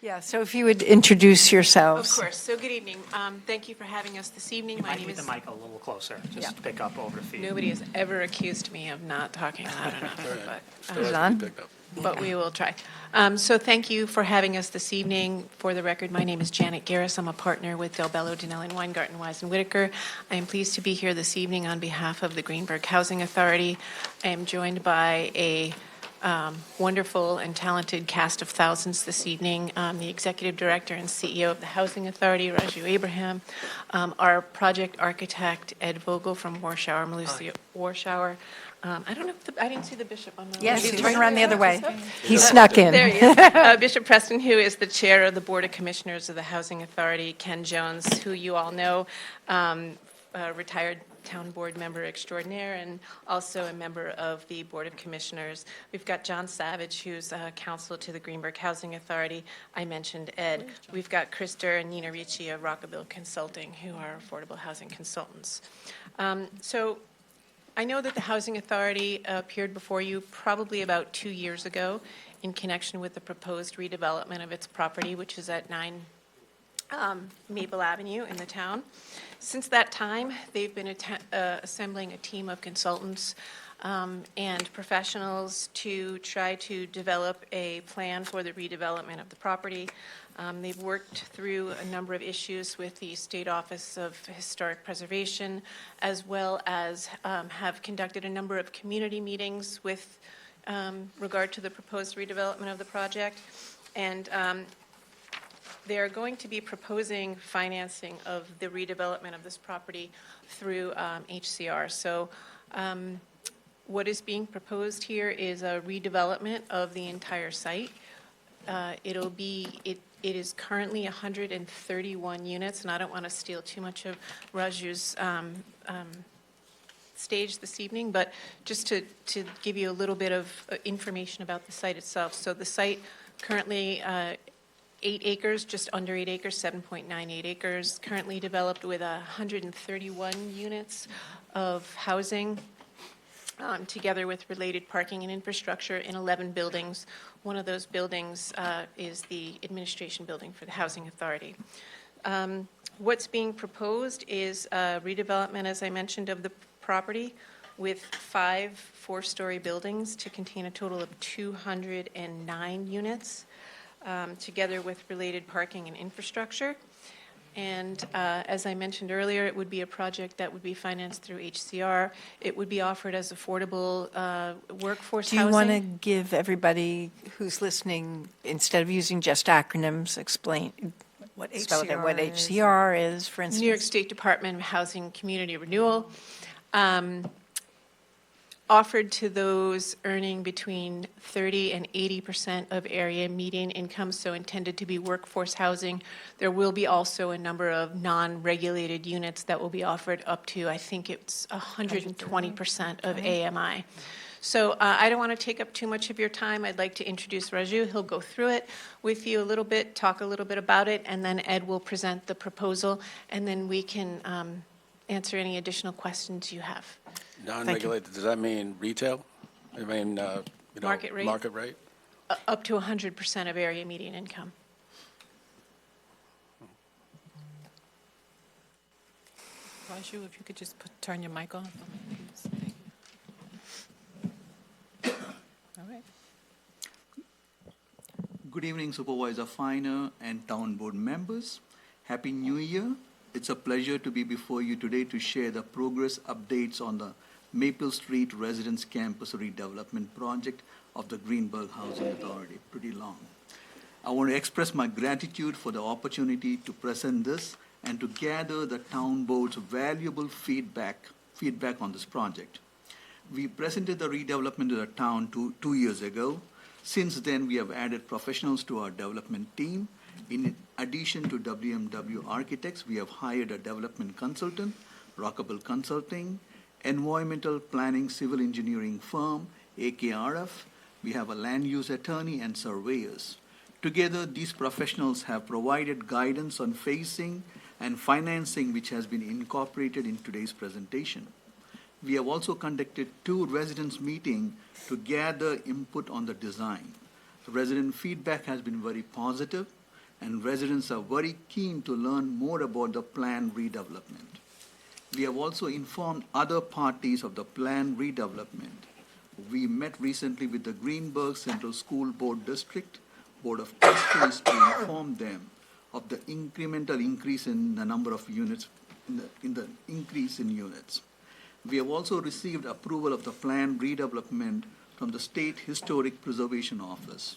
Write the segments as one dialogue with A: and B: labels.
A: Yeah, so if you would introduce
B: Of
A: yourselves.
B: course. So good evening. Thank you for having us this evening.
C: You
B: My
C: might
B: name
C: need the
B: is.
C: mic a little closer, just
A: Yeah.
C: pick up over the feet.
B: Nobody has ever accused me of not talking loud enough,
A: Is on?
B: but we will try. So thank you for having us this evening. For the record, my name is Janet Garris. I'm a partner with Del Bello, Dinelli, Weingarten, Wise, and Whitaker. I am pleased to be here this evening on behalf of the Greenburgh Housing Authority. I am joined by a wonderful and talented cast of thousands this evening. The Executive Director and CEO of the Housing Authority, Raju Abraham, our project architect, Ed Vogel from Warshauer, Malusia Warshauer. I don't know if I didn't see the bishop on the
A: Yes,
B: list.
A: he's turning around the other way. He snuck in.
B: There he is. Bishop Preston, who is the chair of the Board of Commissioners of the Housing Authority, Ken Jones, who you all know, retired town board member extraordinaire and also a member of the Board of Commissioners. We've got John Savage, who's counsel to the Greenburgh Housing Authority. I mentioned Ed. We've got Krista and Nina Ricci of Rockabill Consulting, who are affordable housing consultants. So I know that the Housing Authority appeared before you probably about 2 years ago in connection with the proposed redevelopment of its property, which is at 9 Maple Avenue in the town. Since that time, they've been assembling a team of consultants and professionals to try to develop a plan for the redevelopment of the property. They've worked through a number of issues with the State Office of Historic Preservation, as well as have conducted a number of community meetings with regard to the proposed redevelopment of the project. And they're going to be proposing financing of the redevelopment of this property through HCR. So what is being proposed here is a redevelopment of the entire site. It is currently 131 units, and I don't want to steal too much of Raju's stage this evening, but just to give you a little bit of information about the site itself. So the site currently 8 acres, just under 8 acres, 7.98 acres, currently developed with 131 units of housing, together with related parking and infrastructure in 11 buildings. One of those buildings is the administration building for the Housing Authority. What's being proposed is redevelopment, as I mentioned, of the property with 5 4-story buildings to contain a total of 209 units. Together with related parking and infrastructure. And as I mentioned earlier, it would be a project that would be financed through HCR. It would be offered as affordable workforce
A: Do you
B: housing.
A: want to give everybody who's listening, instead of using just acronyms, explain what HCR is, for instance?
B: New York State Department of Housing and Community Renewal. Offered to those earning between 30% and 80% of area median income, so intended to be workforce housing. There will be also a number of non-regulated units that will be offered up to, I think it's 120% of AMI. So I don't want to take up too much of your time. I'd like to introduce Raju. He'll go through it with you a little bit, talk a little bit about it, and then Ed will present the proposal, and then we can answer any additional questions you have.
D: Non-regulated, does that mean retail? I mean,
B: Market rate?
D: Market rate?
B: Up to 100% of area median income.
E: Raju, if you could just turn your mic on for me, please. All right.
F: Good evening, Supervisor Finer and Town Board members. Happy New Year. It's a pleasure to be before you today to share the progress updates on the Maple Street Residence Campus redevelopment project of the Greenburgh Housing Authority. Pretty long. I want to express my gratitude for the opportunity to present this and to gather the town board's valuable feedback on this project. We presented the redevelopment to the town two years ago. Since then, we have added professionals to our development team. In addition to WMW Architects, we have hired a development consultant, Rockabill Consulting, environmental planning civil engineering firm, AKRF. We have a land use attorney and surveyors. Together, these professionals have provided guidance on phasing and financing, which has been incorporated in today's presentation. We have also conducted 2 residents' meetings to gather input on the design. The resident feedback has been very positive. and residents are very keen to learn more about the planned redevelopment. We have also informed other parties of the planned redevelopment. We met recently with the Greenburgh Central School Board District Board of Trustees to inform them of the incremental increase in the number of units, in the increase in units. We have also received approval of the planned redevelopment from the State Historic Preservation Office.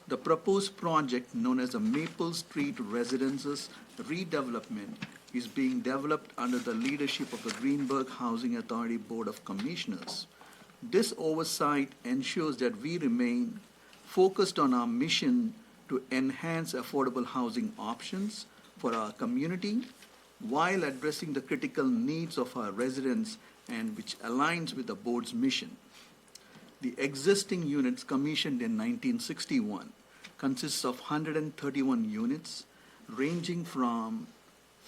F: The proposed project, known as the Maple Street Residences redevelopment, is being developed under the leadership of the Greenburgh Housing Authority Board of Commissioners. This oversight ensures that we remain focused on our mission to enhance affordable housing options for our community while addressing the critical needs of our residents, and which aligns with the board's mission. The existing units commissioned in 1961 consists of 131 units ranging from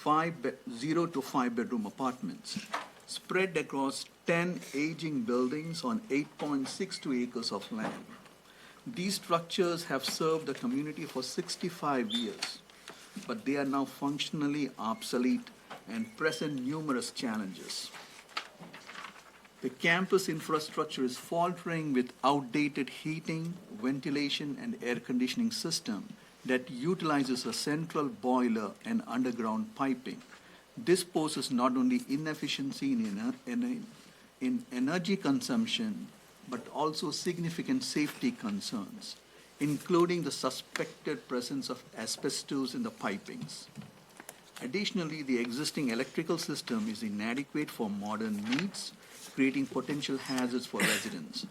F: 0 to 5 bedroom apartments spread across 10 aging buildings on 8.62 acres of land. These structures have served the community for 65 years, but they are now functionally obsolete and present numerous challenges. The campus infrastructure is faltering with outdated heating, ventilation, and air conditioning system that utilizes a central boiler and underground piping. This poses not only inefficiency in energy consumption, but also significant safety concerns, including the suspected presence of asbestos in the pipings. Additionally, the existing electrical system is inadequate for modern needs, creating potential hazards for residents.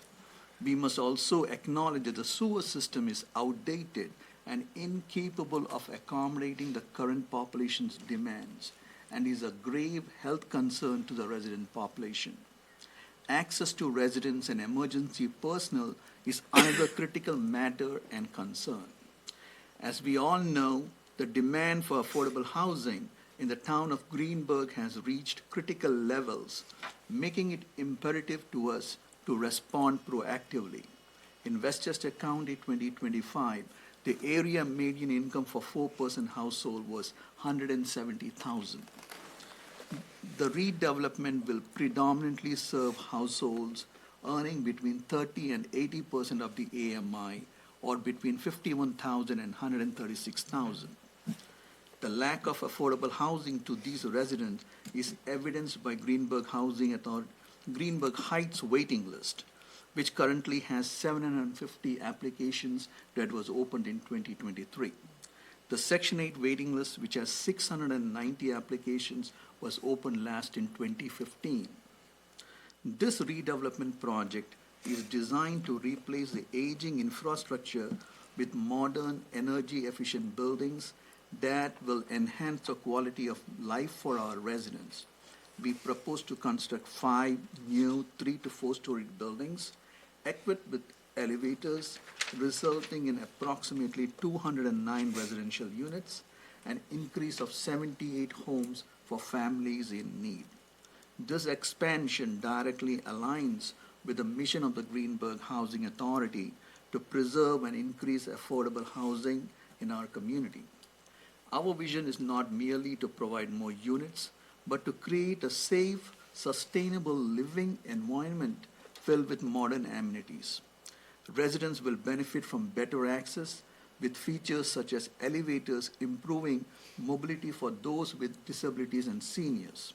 F: We must also acknowledge that the sewer system is outdated and incapable of accommodating the current population's demands and is a grave health concern to the resident population. Access to residents and emergency personnel is another critical matter and concern. As we all know, the demand for affordable housing in the town of Greenburgh has reached critical levels, making it imperative to us to respond proactively. In Westchester County 2025, the area median income for four-person household was $170,000. The redevelopment will predominantly serve households earning between 30 and 80% of the AMI, or between $51,000 and $136,000. The lack of affordable housing to these residents is evidenced by Greenburgh Housing Authority, Greenburgh Heights waiting list, which currently has 750 applications that was opened in 2023. The Section 8 waiting list, which has 690 applications, was opened last in 2015. This redevelopment project is designed to replace the aging infrastructure with modern, energy-efficient buildings that will enhance the quality of life for our residents. We propose to construct 5 new 3 to 4-story buildings equipped with elevators, resulting in approximately 209 residential units, an increase of 78 homes for families in need. This expansion directly aligns with the mission of the Greenburgh Housing Authority to preserve and increase affordable housing in our community. Our vision is not merely to provide more units, but to create a safe, sustainable living environment filled with modern amenities. Residents will benefit from better access with features such as elevators improving mobility for those with disabilities and seniors.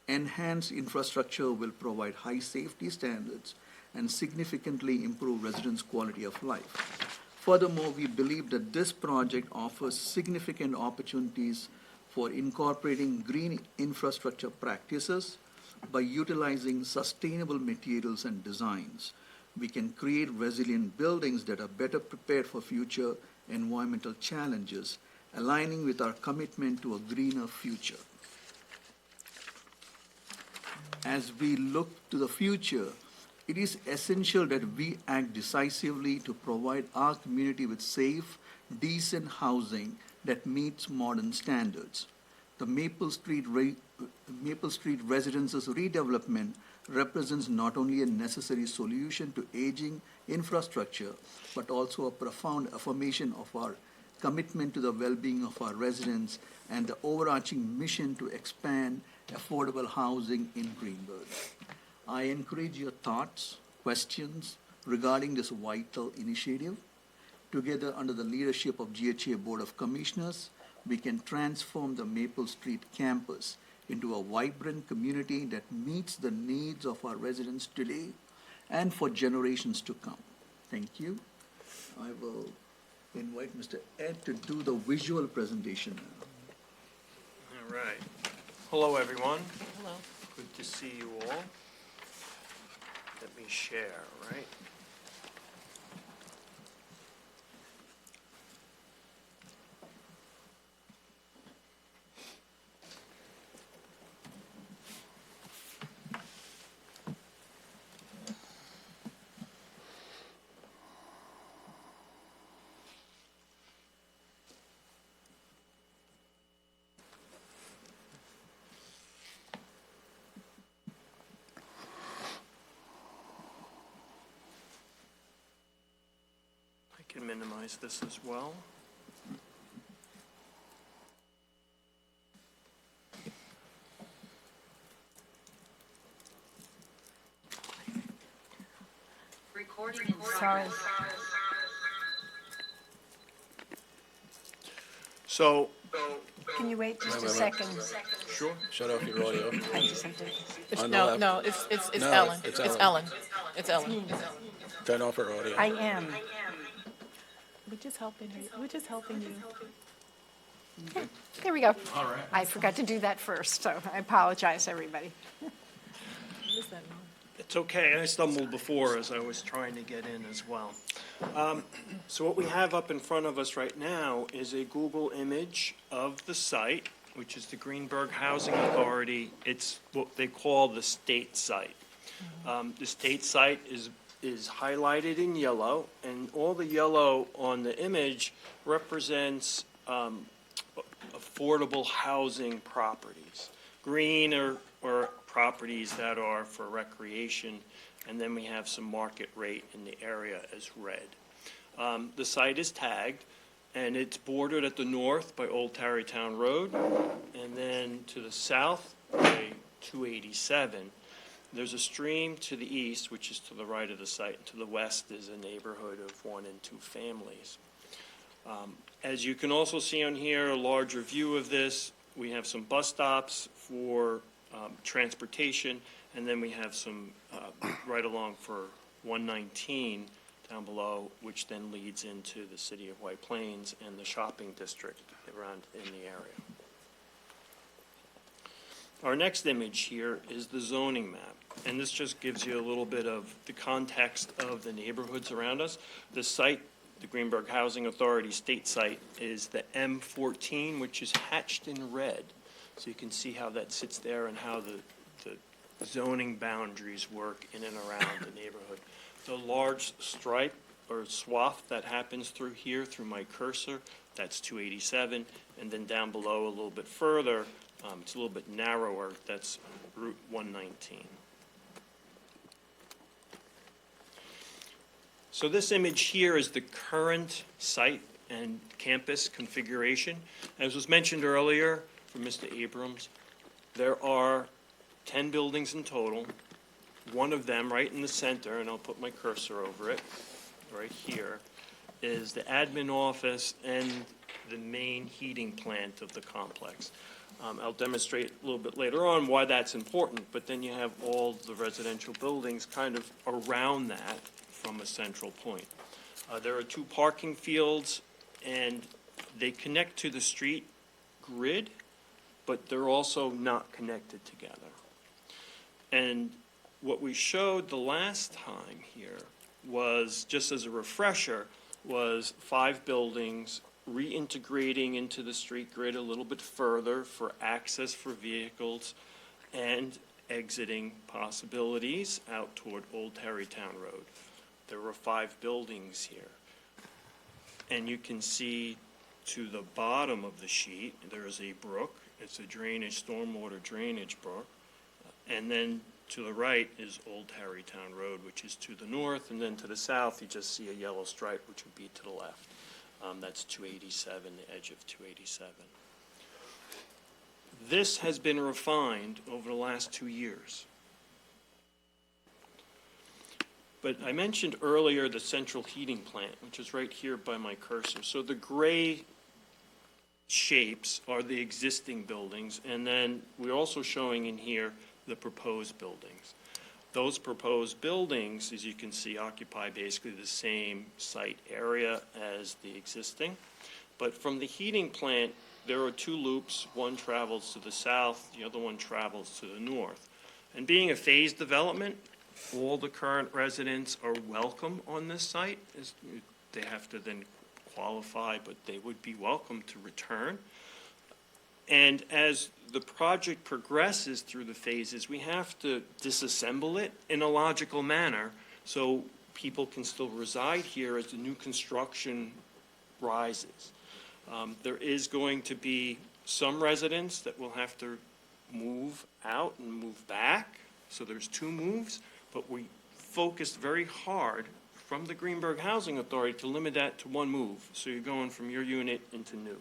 F: Enhanced infrastructure will provide high safety standards and significantly improve residents' quality of life. Furthermore, we believe that this project offers significant opportunities for incorporating green infrastructure practices by utilizing sustainable materials and designs. We can create resilient buildings that are better prepared for future environmental challenges, aligning with our commitment to a greener future. As we look to the future, it is essential that we act decisively to provide our community with safe, decent housing that meets modern standards. The Maple Street Residences redevelopment represents not only a necessary solution to aging infrastructure, but also a profound affirmation of our commitment to the well-being of our residents, and the overarching mission to expand affordable housing in Greenburgh. I encourage your thoughts, questions regarding this vital initiative. Together, under the leadership of GHA Board of Commissioners, we can transform the Maple Street campus into a vibrant community that meets the needs of our residents today and for generations to come. Thank you. I will invite Mr. Ed to do the visual presentation now.
C: All right. Hello, everyone.
E: Hello.
C: Good to see you all. Let me share, right? I can minimize this as well.
A: Sorry.
C: So,
A: Can you wait just a
D: Wait.
A: second?
C: sure.
D: Shut off your audio.
A: I just have to.
E: It's,
D: On the
E: no,
D: left.
E: no, it's
D: No,
E: Ellen.
D: it's
E: It's
D: Ellen.
E: Ellen. It's Ellen.
D: Turn off her audio.
A: I am.
E: We're just helping you. We're just helping you.
A: There we go. All right. I forgot to do that first, so I apologize, everybody.
E: What is that, Mom?
C: It's okay. I stumbled before as I was trying to get in as well. So what we have up in front of us right now is a Google image of the site, which is the Greenburgh Housing Authority. It's what they call the state site. The state site is highlighted in yellow, and all the yellow on the image represents affordable housing properties. Green are properties that are for recreation, and then we have some market rate in the area as red. The site is tagged, and it's bordered at the north by Old Tarrytown Road, and then to the south by 287. There's a stream to the east, which is to the right of the site, and to the west is a neighborhood of 1 and 2 families. As you can also see on here, a larger view of this, we have some bus stops for transportation, and then we have some right along for 119 down below, which then leads into the city of White Plains and the shopping district around in the area. Our next image here is the zoning map, and this just gives you a little bit of the context of the neighborhoods around us. The site, the Greenburgh Housing Authority state site, is the M14, which is hatched in red. So you can see how that sits there and how the zoning boundaries work in and around the neighborhood. The large stripe or swath that happens through here, through my cursor, that's 287, and then down below a little bit further, it's a little bit narrower, that's Route 119. So this image here is the current site and campus configuration. As was mentioned earlier from Mr. Abrams, there are 10 buildings in total. One of them right in the center, and I'll put my cursor over it, right here, is the admin office and the main heating plant of the complex. I'll demonstrate a little bit later on why that's important, but then you have all the residential buildings kind of around that from a central point. There are 2 parking fields, and they connect to the street grid, but they're also not connected together. And what we showed the last time here was, just as a refresher, was 5 buildings reintegrating into the street grid a little bit further for access for vehicles and exiting possibilities out toward Old Tarrytown Road. There were 5 buildings here. And you can see to the bottom of the sheet, there is a brook. It's a stormwater drainage brook. And then to the right is Old Tarrytown Road, which is to the north, and then to the south, you just see a yellow stripe, which would be to the left. That's 287, the edge of 287. This has been refined over the last 2 years. But I mentioned earlier the central heating plant, which is right here by my cursor. So the gray shapes are the existing buildings, and then we're also showing in here the proposed buildings. Those proposed buildings, as you can see, occupy basically the same site area as the existing. But from the heating plant, there are 2 loops. One travels to the south, the other one travels to the north. And being a phased development, all the current residents are welcome on this site. They have to then qualify, but they would be welcome to return. And as the project progresses through the phases, we have to disassemble it in a logical manner so people can still reside here as the new construction rises. There is going to be some residents that will have to move out and move back, so there's 2 moves, but we focused very hard from the Greenburgh Housing Authority to limit that to 1 move, so you're going from your unit into new.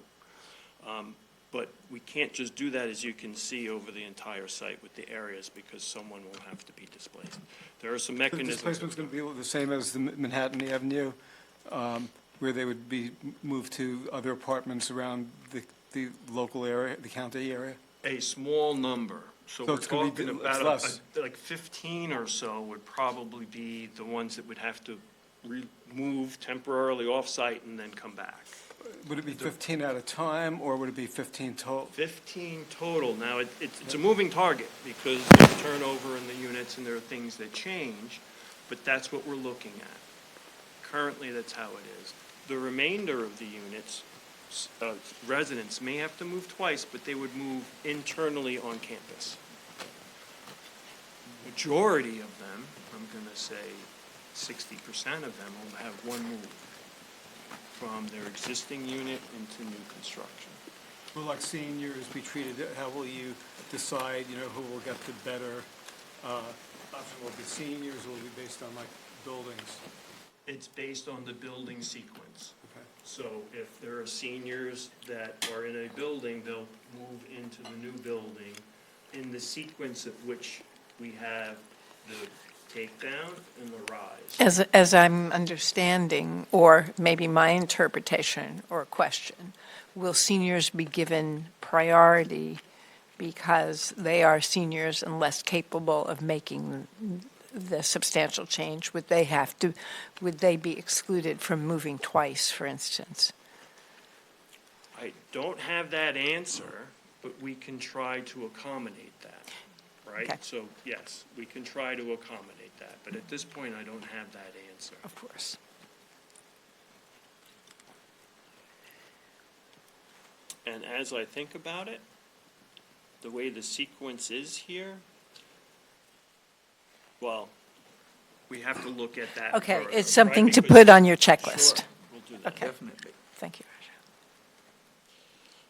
C: But we can't just do that, as you can see, over the entire site with the areas, because someone will have to be displaced. There are some
G: The
C: mechanisms.
G: displacement's going to be the same as the Manhattan Avenue, where they would be moved to other apartments around the local area, the county area?
C: A small number. So we're
G: it's gonna be
C: talking
G: it's
C: about
G: less.
C: like 15 or so would probably be the ones that would have to move temporarily off-site and then come back.
G: Would it be 15 at a time, or would it be 15 total?
C: 15 total. Now, it's a moving target because there's turnover in the units and there are things that change, but that's what we're looking at. Currently, that's how it is. The remainder of the units, residents may have to move twice, but they would move internally on campus. Majority of them, I'm going to say 60% of them, will have 1 move from their existing unit into new construction.
G: Will like seniors be treated, how will you decide, who will get the better option? Will it be seniors, or will it be based on like buildings?
C: It's based on the building sequence.
G: Okay.
C: So if there are seniors that are in a building, they'll move into the new building in the sequence at which we have the takedown and the rise.
A: As I'm understanding, or maybe my interpretation or question, will seniors be given priority because they are seniors and less capable of making the substantial change? Would they be excluded from moving twice, for instance?
C: I don't have that answer, but we can try to accommodate that, right?
A: Okay.
C: So, yes, we can try to accommodate that, but at this point, I don't have that answer.
A: Of course.
C: And as I think about it, the way the sequence is here, well, we have to look at that
A: Okay,
C: further,
A: it's something
C: right?
A: to
C: Because-
A: put on your checklist.
C: Sure, we'll do that.
A: Okay.
F: Definitely.
A: Thank you.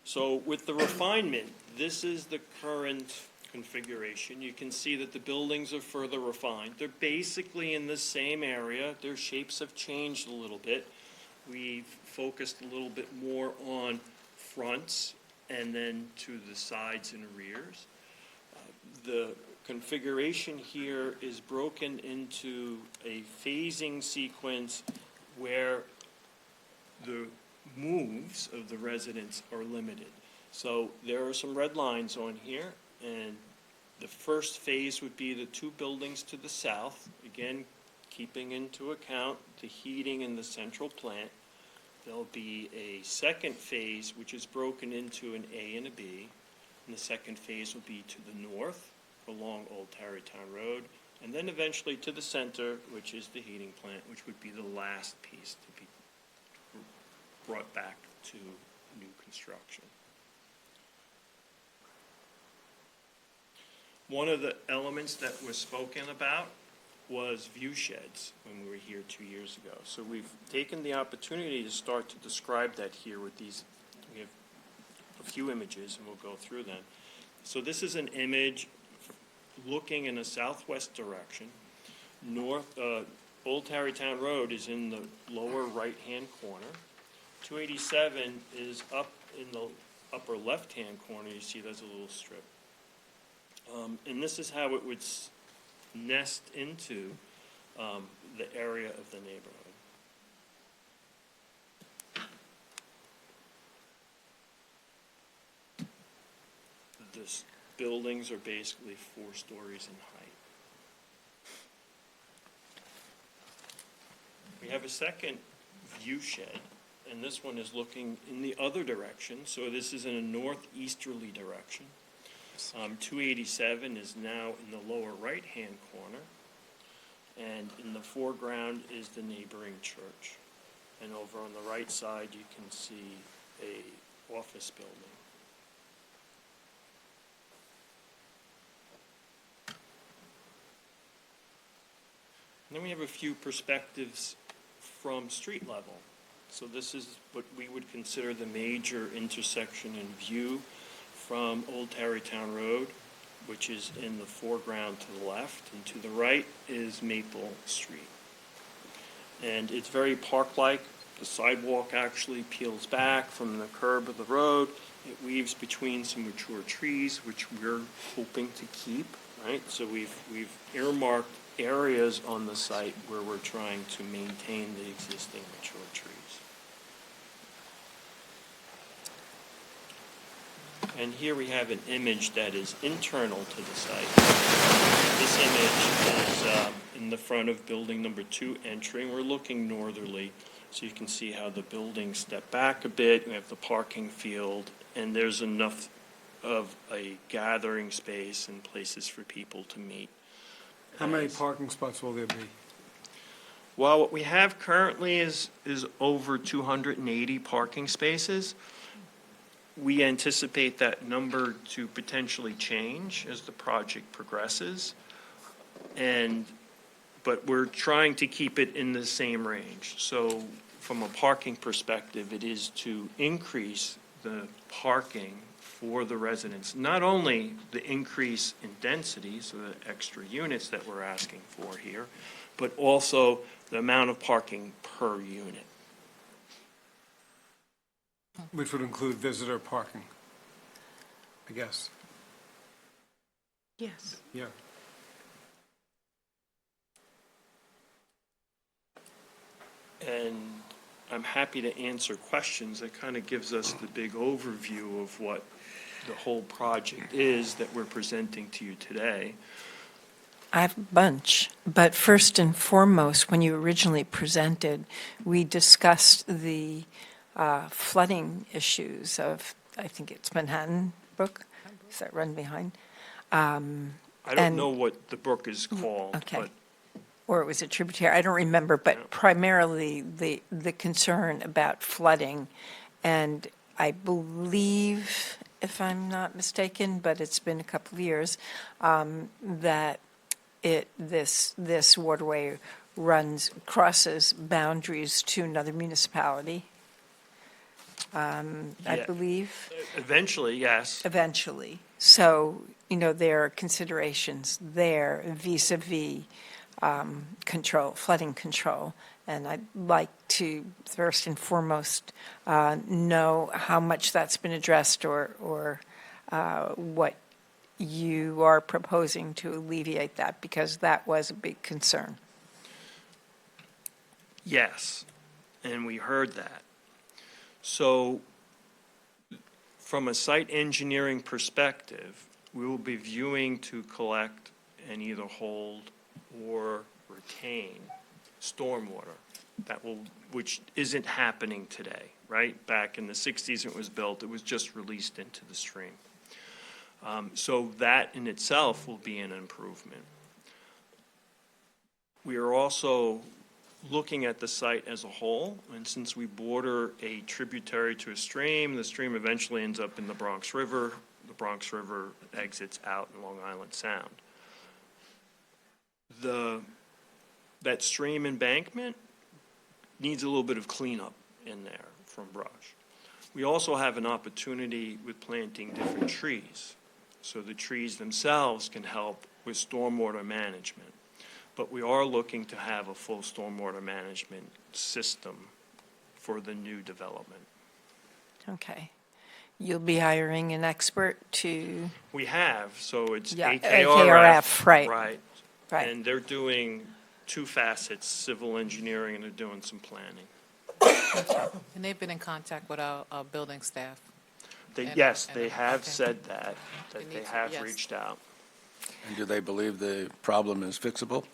C: So with the refinement, this is the current configuration. You can see that the buildings are further refined. They're basically in the same area. Their shapes have changed a little bit. We've focused a little bit more on fronts and then to the sides and rears. The configuration here is broken into a phasing sequence where the moves of the residents are limited. So there are some red lines on here, and the first phase would be the 2 buildings to the south, again, keeping into account the heating in the central plant. There'll be a second phase, which is broken into an A and a B, and the second phase will be to the north along Old Tarrytown Road, and then eventually to the center, which is the heating plant, which would be the last piece to be brought back to new construction. One of the elements that was spoken about was view sheds when we were here 2 years ago. So we've taken the opportunity to start to describe that here with these. We have a few images, and we'll go through them. So this is an image looking in a southwest direction. Old Tarrytown Road is in the lower right-hand corner. 287 is up in the upper left-hand corner. You see there's a little strip. And this is how it would nest into the area of the neighborhood. The buildings are basically 4 stories in height. We have a second view shed, and this one is looking in the other direction, so this is in a northeasterly direction. 287 is now in the lower right-hand corner, and in the foreground is the neighboring church. And over on the right side, you can see a office building. And then we have a few perspectives from street level. So this is what we would consider the major intersection in view from Old Tarrytown Road, which is in the foreground to the left, and to the right is Maple Street. And it's very park-like. The sidewalk actually peels back from the curb of the road. It weaves between some mature trees, which we're hoping to keep, right? So we've earmarked areas on the site where we're trying to maintain the existing mature trees. And here we have an image that is internal to the site. This image is in the front of building number 2 entering. We're looking northerly, so you can see how the buildings step back a bit. We have the parking field, and there's enough of a gathering space and places for people to meet.
G: How many parking spots will there be?
C: Well, what we have currently is over 280 parking spaces. We anticipate that number to potentially change as the project progresses, but we're trying to keep it in the same range. So from a parking perspective, it is to increase the parking for the residents, not only the increase in density, so the extra units that we're asking for here, but also the amount of parking per unit.
G: Which would include visitor parking, I guess.
A: Yes.
G: Yeah.
C: And I'm happy to answer questions. That kind of gives us the big overview of what the whole project is that we're presenting to you today.
A: I have a bunch, but first and foremost, when you originally presented, we discussed the flooding issues of, I think it's Manhattan Brook, is that run behind?
C: I don't know what the brook is called,
A: Okay.
C: but
A: Or it was a tributary, I don't remember, but
C: Yeah.
A: primarily the concern about flooding. And I believe, if I'm not mistaken, but it's been a couple of years, that this waterway crosses boundaries to another municipality, I
C: Yeah.
A: believe,
C: eventually, yes.
A: eventually. So, there are considerations there vis-à-vis flooding control. And I'd like to, first and foremost, know how much that's been addressed or what you are proposing to alleviate that, because that was a big concern.
C: Yes, and we heard that. So from a site engineering perspective, we will be viewing to collect and either hold or retain stormwater which isn't happening today, right? Back in the 60s it was built, it was just released into the stream. So that in itself will be an improvement. We are also looking at the site as a whole, and since we border a tributary to a stream, the stream eventually ends up in the Bronx River. The Bronx River exits out in Long Island Sound. That stream embankment needs a little bit of cleanup in there from brush. We also have an opportunity with planting different trees, so the trees themselves can help with stormwater management. But we are looking to have a full stormwater management system for the new development.
A: Okay. You'll be hiring an expert to,
C: We have, so it's
A: Yeah,
C: AKRF.
A: right.
C: Right.
A: Right.
C: And they're doing two facets, civil engineering, and they're doing some planning.
E: And they've been in contact with our building staff.
C: Yes,
E: And-
C: they have
E: okay.
C: said that
E: They
C: they
E: need to-
C: have
E: yes.
C: reached out.
D: And do they believe the problem is fixable?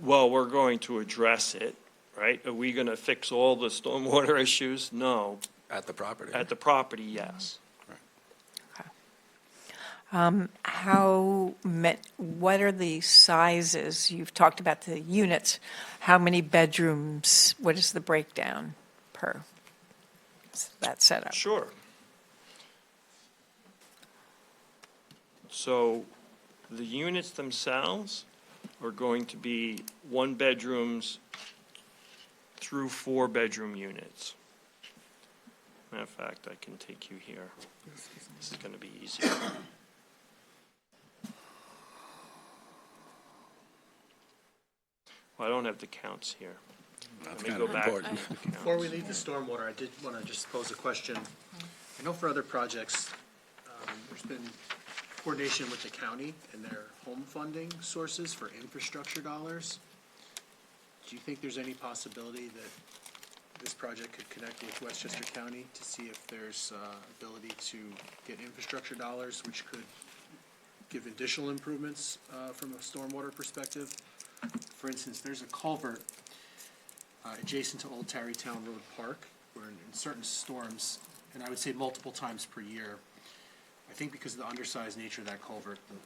C: Well, we're going to address it, right? Are we going to fix all the stormwater issues? No.
D: At the property?
C: At the property, yes.
A: what are the sizes? You've talked about the units. How many bedrooms? What is the breakdown per that setup?
C: Sure. So the units themselves are going to be one bedrooms through four bedroom units. Matter of fact, I can take you here. This is going to be easier. Well, I don't have the counts here.
D: That's
C: Let me
D: kind
C: go
D: of
C: back.
D: important.
C: to the counts.
H: Before we leave the stormwater, I did want to just pose a question. I know for other projects, there's been coordination with the county and their home funding sources for infrastructure dollars. Do you think there's any possibility that this project could connect with Westchester County to see if there's ability to get infrastructure dollars, which could give additional improvements from a stormwater perspective? For instance, there's a culvert adjacent to Old Tarrytown Road Park, where in certain storms, and I would say multiple times per year, I think because of the undersized nature of that culvert, the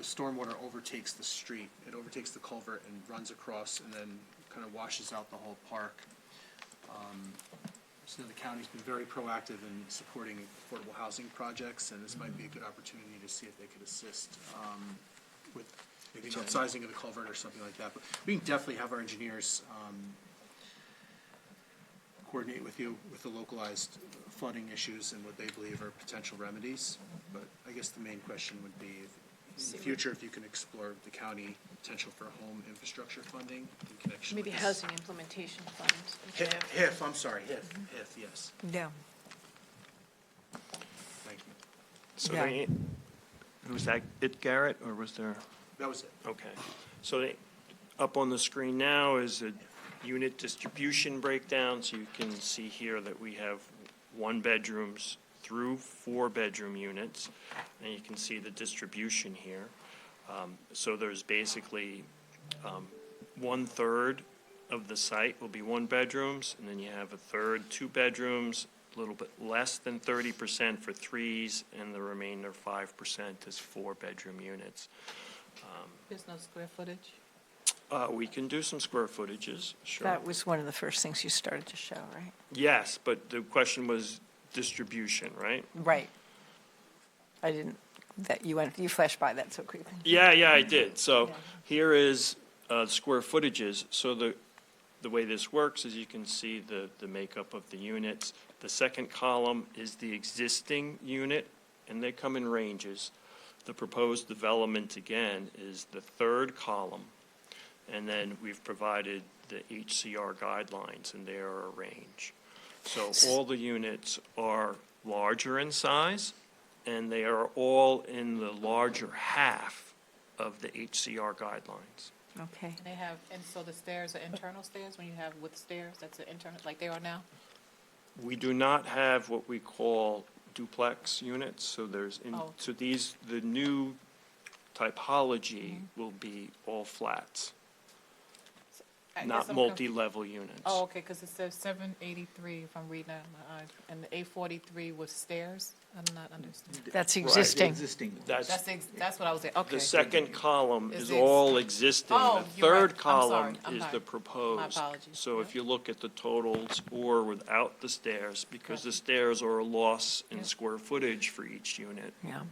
H: stormwater overtakes the street. It overtakes the culvert and runs across and then kind of washes out the whole park. So the county's been very proactive in supporting affordable housing projects, and this might be a good opportunity to see if they could assist with maybe an upsizing of the culvert or something like that. But we can definitely have our engineers coordinate with you with the localized flooding issues and what they believe are potential remedies. But I guess the main question would be, in the future, if you can explore the county potential for home infrastructure funding in connection with
B: Maybe
H: this.
B: housing implementation funds.
H: HIF, I'm sorry, HIF, yes,
A: Yeah.
H: thank you.
C: So
A: Yeah.
C: was that it, Garrett, or was there?
H: That was it.
C: Okay. So up on the screen now is a unit distribution breakdown, so you can see here that we have one bedrooms through four bedroom units, and you can see the distribution here. So there's basically 1/3 of the site will be one bedrooms, and then you have a third, two bedrooms, a little bit less than 30% for threes, and the remainder 5% is four bedroom units.
E: There's no square footage?
C: We can do some square footages, sure.
A: That was one of the first things you started to show, right?
C: Yes, but the question was distribution, right?
A: Right. I didn't, you flashed by that so quickly.
C: Yeah, I did. So here is square footages. So the way this works is you can see the makeup of the units. The second column is the existing unit, and they come in ranges. The proposed development, again, is the third column. And then we've provided the HCR guidelines, and they are a range. So all the units are larger in size, and they are all in the larger half of the HCR guidelines.
A: Okay.
E: They have, and so the stairs are internal stairs, when you have with stairs, that's an internal, like they are now?
C: We do not have what we call duplex units, so
E: Oh.
C: so the new typology will be all flats,
E: I guess
C: not
E: I'm
C: multi-level units.
E: Oh, okay, because it says 783, if I'm reading that in my eyes, and the 843 was stairs? I'm not understanding.
A: That's
C: Right.
A: existing.
F: Existing.
E: That's what I was saying, okay.
C: The second column
E: Is
C: is
E: the
C: all existing.
E: Oh,
C: The
E: you're right.
C: third
E: I'm
C: column
E: sorry. I'm
C: is
E: sorry.
C: the proposed.
E: My apologies.
C: So if
E: Yep.
C: you look at the totals or without the stairs, because the stairs are a loss in
E: Yep.
C: square footage for each unit.
A: Yeah.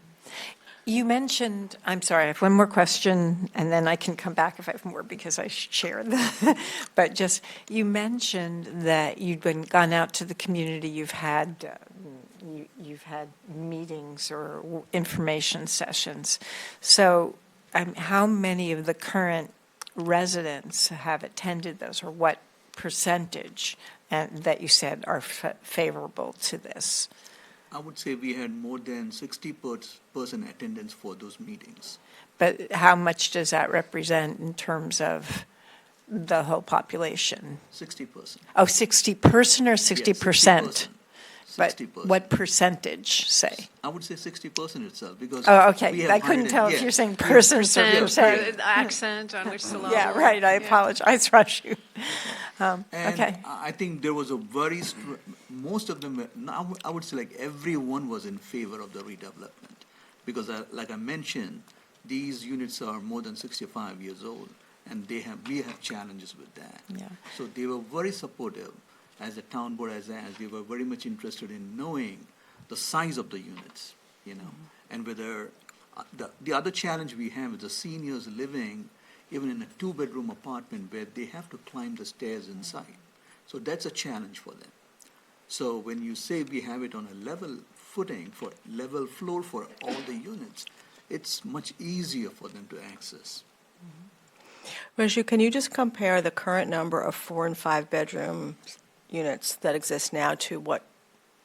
A: You mentioned, I'm sorry, I have one more question, and then I can come back if I have more, because I shared the, but just, you mentioned that gone out to the community, you've had meetings or information sessions. So how many of the current residents have attended those, or what percentage that you said are favorable to this?
F: I would say we had more than 60% attendance for those meetings.
A: But how much does that represent in terms of the whole population?
F: 60%.
A: Oh, 60% or 60%? But
F: 60%.
A: what percentage, say?
F: I would say 60% itself, because.
A: Oh, okay.
F: we have
A: I couldn't tell if
F: yeah.
A: you're saying persons or
B: Percent,
A: percent.
B: the accent on which syllable.
A: Yeah, right. I
B: Yeah.
A: apologize, Rashu.
F: And
A: Okay.
F: I think there was a very, most of them, I would say like everyone was in favor of the redevelopment. Because like I mentioned, these units are more than 65 years old, and we have challenges with that.
A: Yeah.
F: So they were very supportive. As a town board, as they were very much interested in knowing the size of the units, and whether, the other challenge we have is the seniors living even in a two-bedroom apartment where they have to climb the stairs inside. So that's a challenge for them. So when you say we have it on a level footing, for level floor for all the units, it's much easier for them to access.
I: Raju, can you just compare the current number of 4 and 5 bedroom units that exist now to what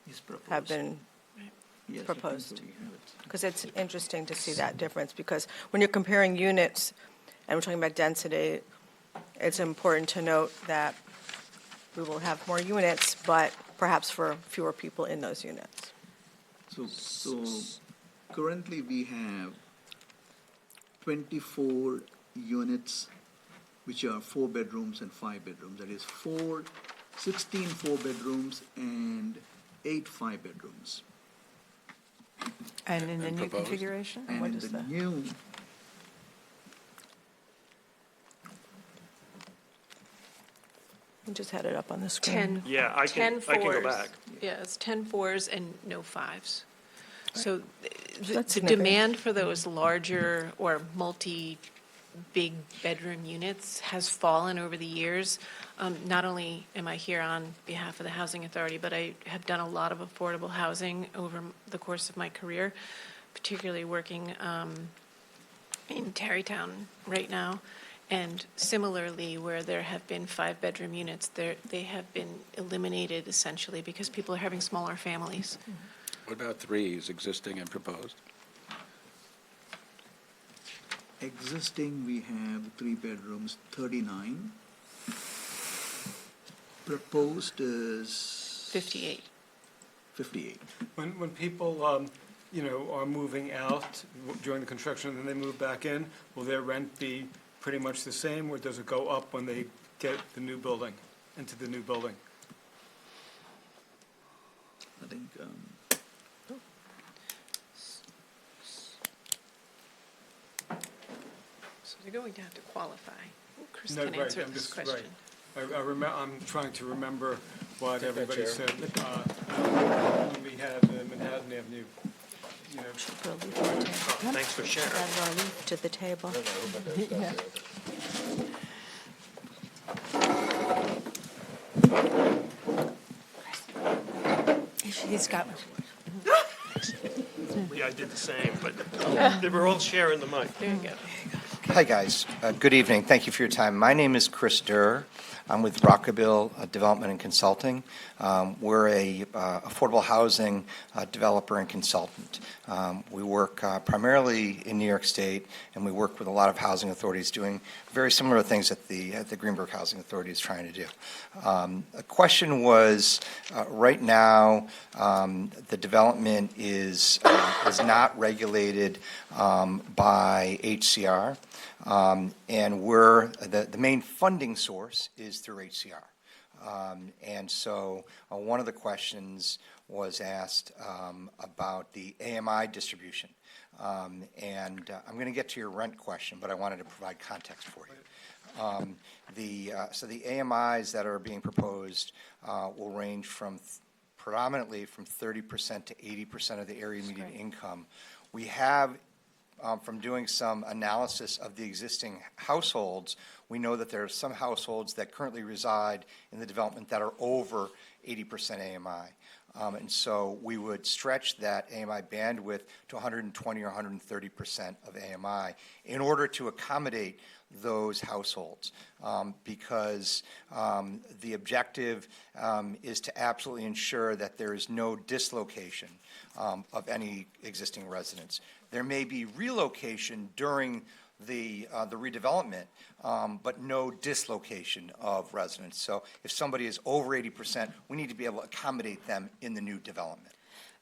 F: Is proposed.
I: have been,
F: Yes, I think
I: proposed?
F: so, we have it.
I: because it's interesting to see that difference, because when you're comparing units, and we're talking about density, it's important to note that we will have more units, but perhaps for fewer people in those units.
F: So currently we have 24 units, which are 4 bedrooms and 5 bedrooms. That is 16 4-bedrooms and 8 5-bedrooms.
A: And in the
D: And
A: new
D: proposed.
A: configuration?
F: And
A: What
F: in
A: is
F: the
A: that?
F: new,
I: We just had it up on the screen.
B: 10.
C: Yeah, I can
B: 10
C: go
B: fours.
C: back.
B: Yeah, it's 10 fours and no fives. So the
I: That's significant.
B: demand for those larger or multi-big bedroom units has fallen over the years. Not only am I here on behalf of the Housing Authority, but I have done a lot of affordable housing over the course of my career, particularly working in Tarrytown right now. And similarly, where there have been 5-bedroom units, they have been eliminated essentially because people are having smaller families.
D: What about threes, existing and proposed?
F: existing we have 3 bedrooms, 39. Proposed is
B: 58.
F: 58.
G: When people, are moving out during the construction and then they move back in, will their rent be pretty much the same, or does it go up when they get the new building, into the new building?
F: I think,
B: So they're going to have to qualify. Chris
G: No,
B: can
G: right,
B: answer
G: I'm
B: this
G: just- right.
B: question.
G: I'm trying to remember what everybody said, when we had Manhattan Avenue,
C: Thanks for sharing.
I: To the table.
A: He's got one.
C: Yeah, I did the same, but they were all sharing the mic.
B: There you go.
J: Hi, guys. Good evening. Thank you for your time. My name is Chris Durr. I'm with Rockabill Development and Consulting. We're a affordable housing developer and consultant. We work primarily in New York State, and we work with a lot of housing authorities doing very similar things that the Greenburgh Housing Authority is trying to do. The question was, right now, the development is not regulated by HCR. And the main funding source is through HCR. And so one of the questions was asked about the AMI distribution. And I'm going to get to your rent question, but I wanted to provide context for you. So the AMIs that are being proposed will range from predominantly from 30% to 80% of the area median income. We have from doing some analysis of the existing households, we know that there are some households that currently reside in the development that are over 80% AMI. And so we would stretch that AMI bandwidth to 120 or 130% of AMI in order to accommodate those households, because the objective is to absolutely ensure that there is no dislocation of any existing residents. There may be relocation during the redevelopment, but no dislocation of residents. So if somebody is over 80%, we need to be able to accommodate them in the new development.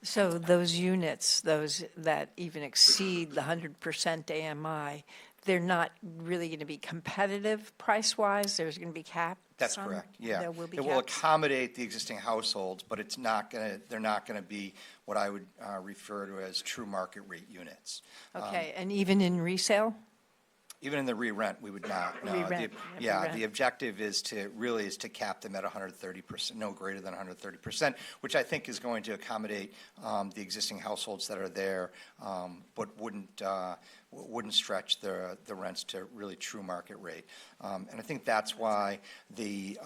A: So those units, those that even exceed the 100% AMI, they're not really going to be competitive price-wise? There's going to be caps?
J: That's correct, yeah.
A: There will be
J: It will
A: caps?
J: accommodate the existing households, but it's not going to, they're not going to be what I would refer to as true market rate units.
A: Okay, and even in resale?
J: Even in the re-rent, we would not. No.
A: Re-rent,
J: Yeah,
A: re-rent.
J: the objective is to cap them at 130%, no greater than 130%, which I think is going to accommodate the existing households that are there, but wouldn't stretch the rents to really true market rate. And I think that's why the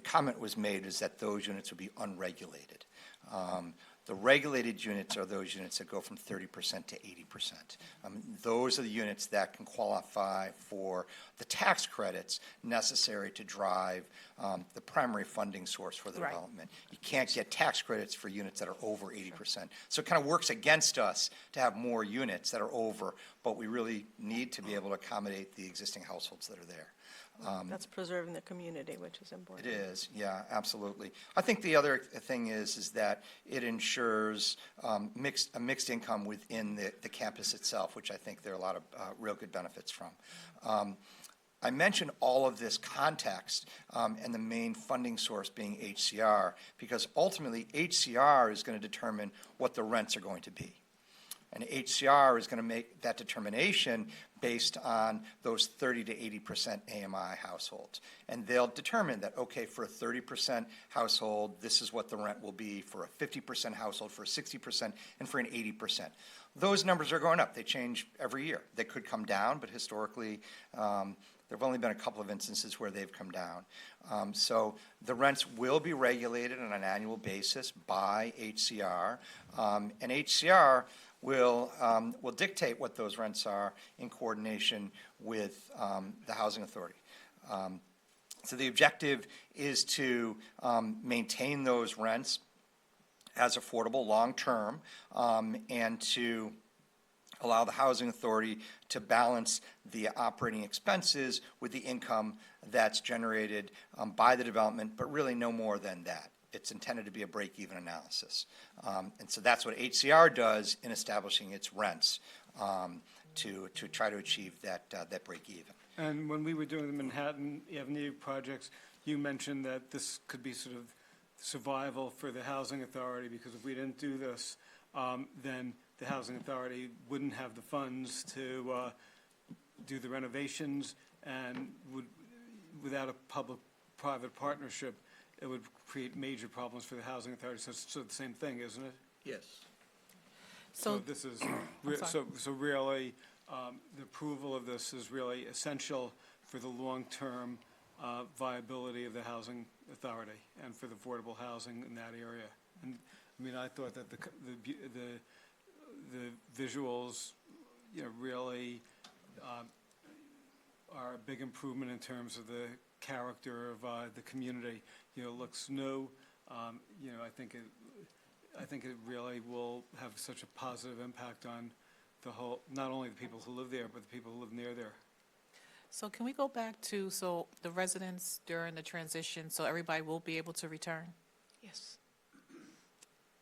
J: comment was made is that those units would be unregulated. The regulated units are those units that go from 30% to 80%. Those are the units that can qualify for the tax credits necessary to drive the primary funding source for the
A: Right.
J: development. You can't get tax credits for units that are over 80%. So it kind of works against us to have more units that are over, but we really need to be able to accommodate the existing households that are there.
I: That's preserving the community, which is important.
J: It is, yeah, absolutely. I think the other thing is that it ensures a mixed income within the campus itself, which I think there are a lot of real good benefits from. I mentioned all of this context and the main funding source being HCR, because ultimately HCR is going to determine what the rents are going to be. And HCR is going to make that determination based on those 30 to 80% AMI households. And they'll determine that, okay, for a 30% household, this is what the rent will be, for a 50% household, for a 60%, and for an 80%. Those numbers are going up. They change every year. They could come down, but historically, there have only been a couple of instances where they've come down. So the rents will be regulated on an annual basis by HCR, and HCR will dictate what those rents are in coordination with the Housing Authority. So the objective is to maintain those rents as affordable long-term, and to allow the Housing Authority to balance the operating expenses with the income that's generated by the development, but really no more than that. It's intended to be a break-even analysis. And so that's what HCR does in establishing its rents to try to achieve that break-even.
G: And when we were doing the Manhattan Avenue projects, you mentioned that this could be sort of survival for the Housing Authority, because if we didn't do this, then the Housing Authority wouldn't have the funds to do the renovations, and without a public-private partnership, it would create major problems for the Housing Authority. So it's the same thing, isn't it?
F: Yes.
G: So this is, so really, the approval of this is really essential for the long-term viability of the Housing Authority and for the affordable housing in that area. And, I mean, I thought that the visuals, really are a big improvement in terms of the character of the community. Looks new. I think it really will have such a positive impact on the whole, not only the people who live there, but the people who live near there.
E: So can we go back to, so the residents during the transition, so everybody will be able to return?
B: Yes.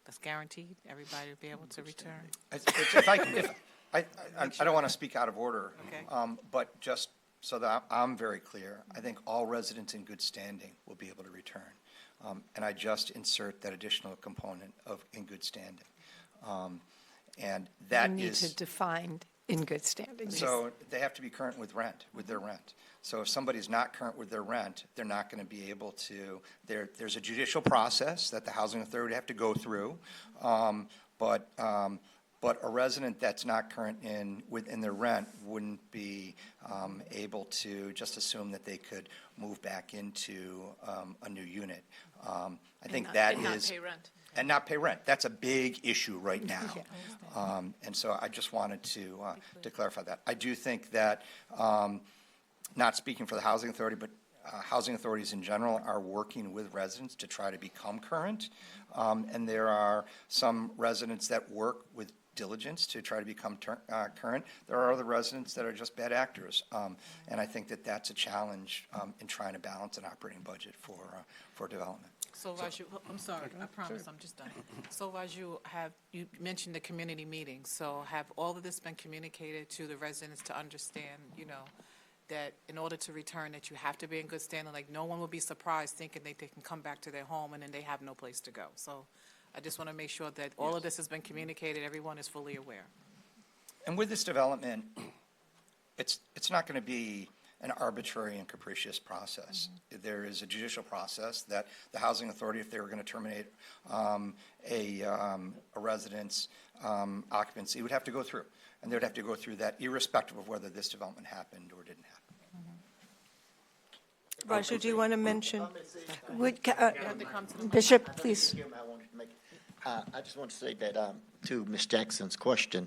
E: That's guaranteed, everybody will be able to return?
J: I don't want to speak out of order,
E: Okay.
J: but just so that I'm very clear, I think all residents in good standing will be able to return. And I just insert that additional component of in good standing. And that
A: You need to
J: is,
A: define in good standing.
J: so they have to be current with their rent. So if somebody's not current with their rent, they're not going to be able to, there's a judicial process that the Housing Authority have to go through. But But a resident that's not current within their rent wouldn't be able to just assume that they could move back into a new unit. I think that
B: And not
J: is.
B: pay rent.
J: And not pay rent. That's a big issue right now.
A: Yeah.
J: And so I just wanted to clarify that. I do think that, not speaking for the Housing Authority, but housing authorities in general are working with residents to try to become current. And there are some residents that work with diligence to try to become current. There are other residents that are just bad actors. And I think that that's a challenge in trying to balance an operating budget for development.
E: So Raju, I'm sorry, I promise, I'm just done. So Raju, you mentioned the community meetings, so have all of this been communicated to the residents to understand, that in order to return, that you have to be in good standing, like no one will be surprised thinking they can come back to their home and then they have no place to go. So I just want to make sure that all of this has been communicated, everyone is fully aware.
J: And with this development, it's not going to be an arbitrary and capricious process. There is a judicial process that the Housing Authority, if they were going to terminate a resident's occupancy, would have to go through. And they would have to go through that irrespective of whether this development happened or didn't happen.
I: Raju, do you want to mention?
A: Bishop, please.
K: I just want to say that to Ms. Jackson's question,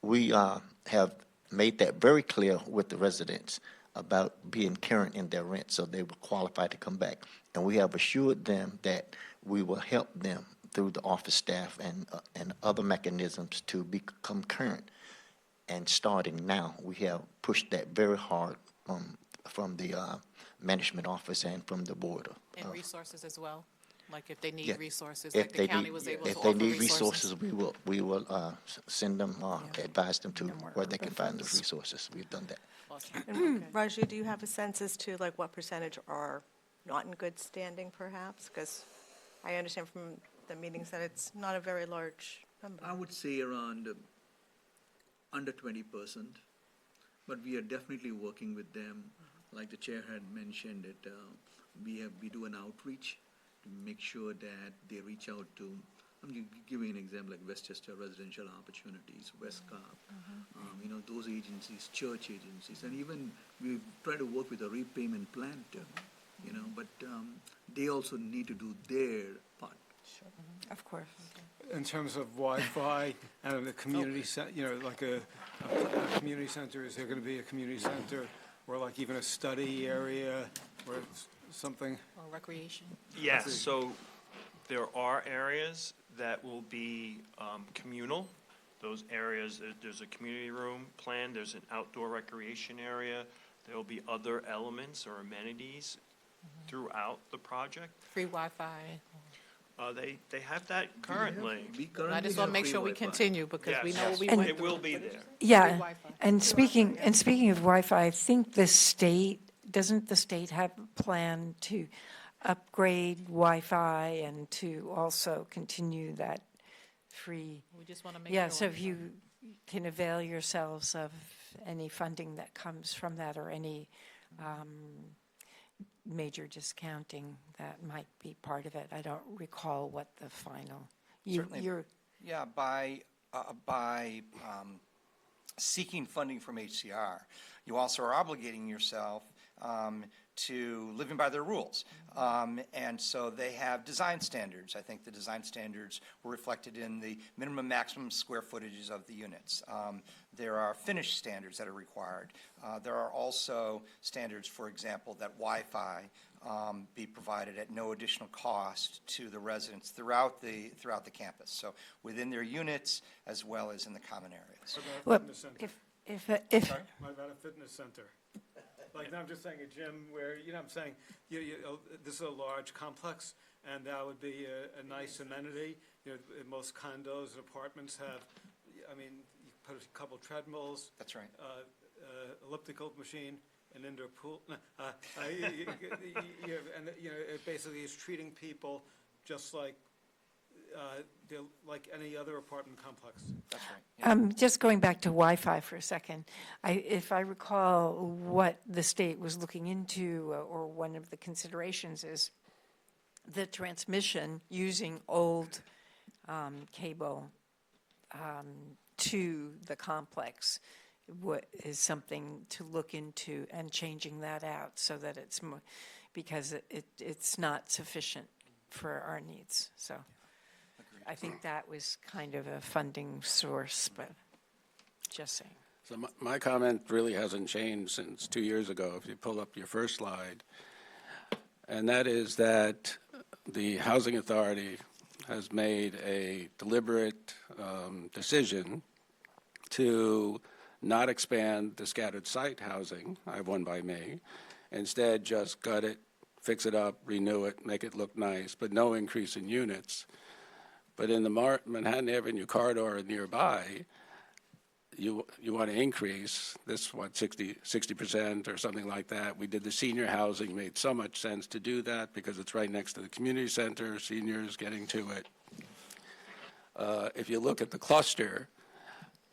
K: we have made that very clear with the residents about being current in their rent, so they will qualify to come back. And we have assured them that we will help them through the office staff and other mechanisms to become current. And starting now, we have pushed that very hard from the management office and from the board.
E: And resources as well? Like if they need
K: Yeah.
E: resources,
K: If
E: like the
K: they
E: county
K: need-
E: was able to
K: If
E: offer
K: they need
E: resources?
K: resources, we will send them, advise them to
A: No more
K: where they can
A: urban
K: find those
A: funds.
K: resources. We've done that.
E: Awesome.
I: And Raju, do you have a sense as to like what percentage are not in good standing perhaps? Because I understand from the meetings that it's not a very large number.
F: I would say around under 20%, but we are definitely working with them. Like the chair had mentioned, it we do an outreach to make sure that they reach out to. I'm giving an example like Westchester Residential Opportunities, Westcop, those agencies, church agencies, and even we try to work with a repayment plan too, but they also need to do their part.
A: Of course.
G: In terms of Wi-Fi and the community, like a community center, is there going to be a community center or like even a study area or something?
E: Or recreation?
C: Yes, so there are areas that will be communal. Those areas, there's a community room planned, there's an outdoor recreation area. There will be other elements or amenities throughout the project.
E: Free Wi-Fi?
C: They have that currently.
F: We currently
E: I just want to
F: have
E: make
F: free
E: sure we
F: Wi-Fi.
E: continue because we
C: Yes,
E: know what we
C: yes,
E: went
C: it
E: through.
C: will be there.
A: Yeah,
E: Wi-Fi.
A: and speaking of Wi-Fi, I think doesn't the state have a plan to upgrade Wi-Fi and to also continue that free?
E: We just want to make sure.
A: Yeah, so if you can avail yourselves of any funding that comes from that or any major discounting that might be part of it. I don't recall what the final.
J: Certainly. Yeah, by seeking funding from HCR, you also are obligating yourself to living by their rules. And so they have design standards. I think the design standards were reflected in the minimum maximum square footages of the units. There are finish standards that are required. There are also standards, for example, that Wi-Fi be provided at no additional cost to the residents throughout the campus. So within their units as well as in the common areas.
G: What about a
A: Well,
G: fitness center?
A: if
J: Sorry?
G: What about a fitness center? Like, now I'm just saying a gym where, I'm saying, this is a large complex, and that would be a nice amenity. Most condos and apartments have, you put a couple treadmills.
J: That's right.
G: Elliptical machine, an indoor pool. It basically is treating people just like any other apartment complex.
J: That's right. Yeah.
A: Just going back to Wi-Fi for a second, if I recall what the state was looking into, or one of the considerations is the transmission using old cable to the complex is something to look into, and changing that out so that it's more, because it's not sufficient for our needs. So I think that was kind of a funding source, but just saying.
D: So my comment really hasn't changed since 2 years ago, if you pull up your first slide. And that is that the Housing Authority has made a deliberate decision to not expand the scattered site housing, I have one by me, instead just gut it, fix it up, renew it, make it look nice, but no increase in units. But in the Manhattan Avenue corridor nearby, you want to increase this, 60% or something like that. We did the senior housing, made so much sense to do that because it's right next to the community center, seniors getting to it. If you look at the cluster,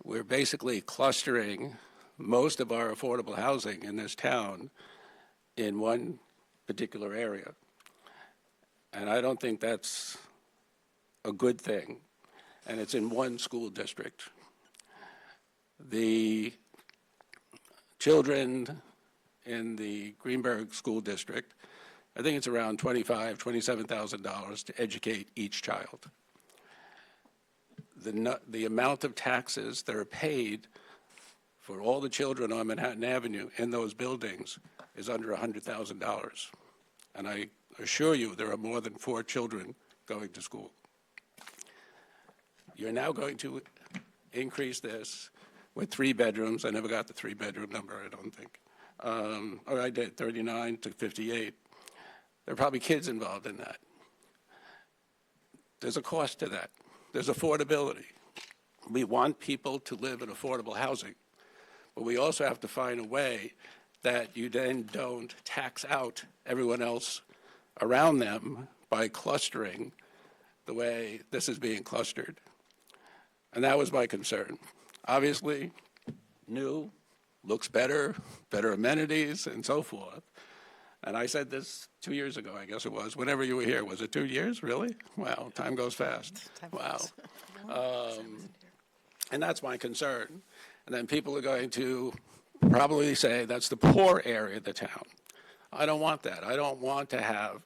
D: we're basically clustering most of our affordable housing in this town in one particular area. And I don't think that's a good thing. And it's in one school district. The children in the Greenburgh School District, I think it's around $25,000, $27,000 to educate each child. The amount of taxes that are paid for all the children on Manhattan Avenue in those buildings is under $100,000. And I assure you there are more than 4 children going to school. You're now going to increase this with 3 bedrooms. I never got the 3-bedroom number, I don't think. Or I did, 39 to 58. There are probably kids involved in that. There's a cost to that. There's affordability. We want people to live in affordable housing, but we also have to find a way that you then don't tax out everyone else around them by clustering the way this is being clustered. And that was my concern. Obviously, new, looks better, better amenities, and so forth. And I said this 2 years ago, I guess it was, whenever you were here. Was it 2 years, really? Wow, time goes fast. Wow. And that's my concern. And then people are going to probably say that's the poor area of the town. I don't want that. I don't want to have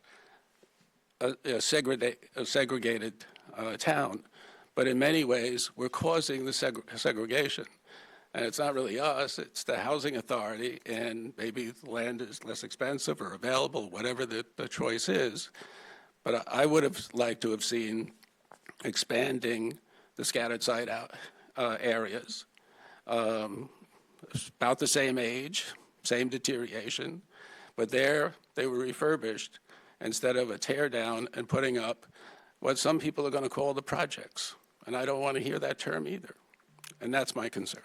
D: a segregated town. But in many ways, we're causing the segregation. And it's not really us, it's the housing authority, and maybe the land is less expensive or available, whatever the choice is. But I would have liked to have seen expanding the scattered site areas, about the same age, same deterioration, but there they were refurbished instead of a tear down and putting up what some people are going to call the projects. And I don't want to hear that term either. And that's my concern.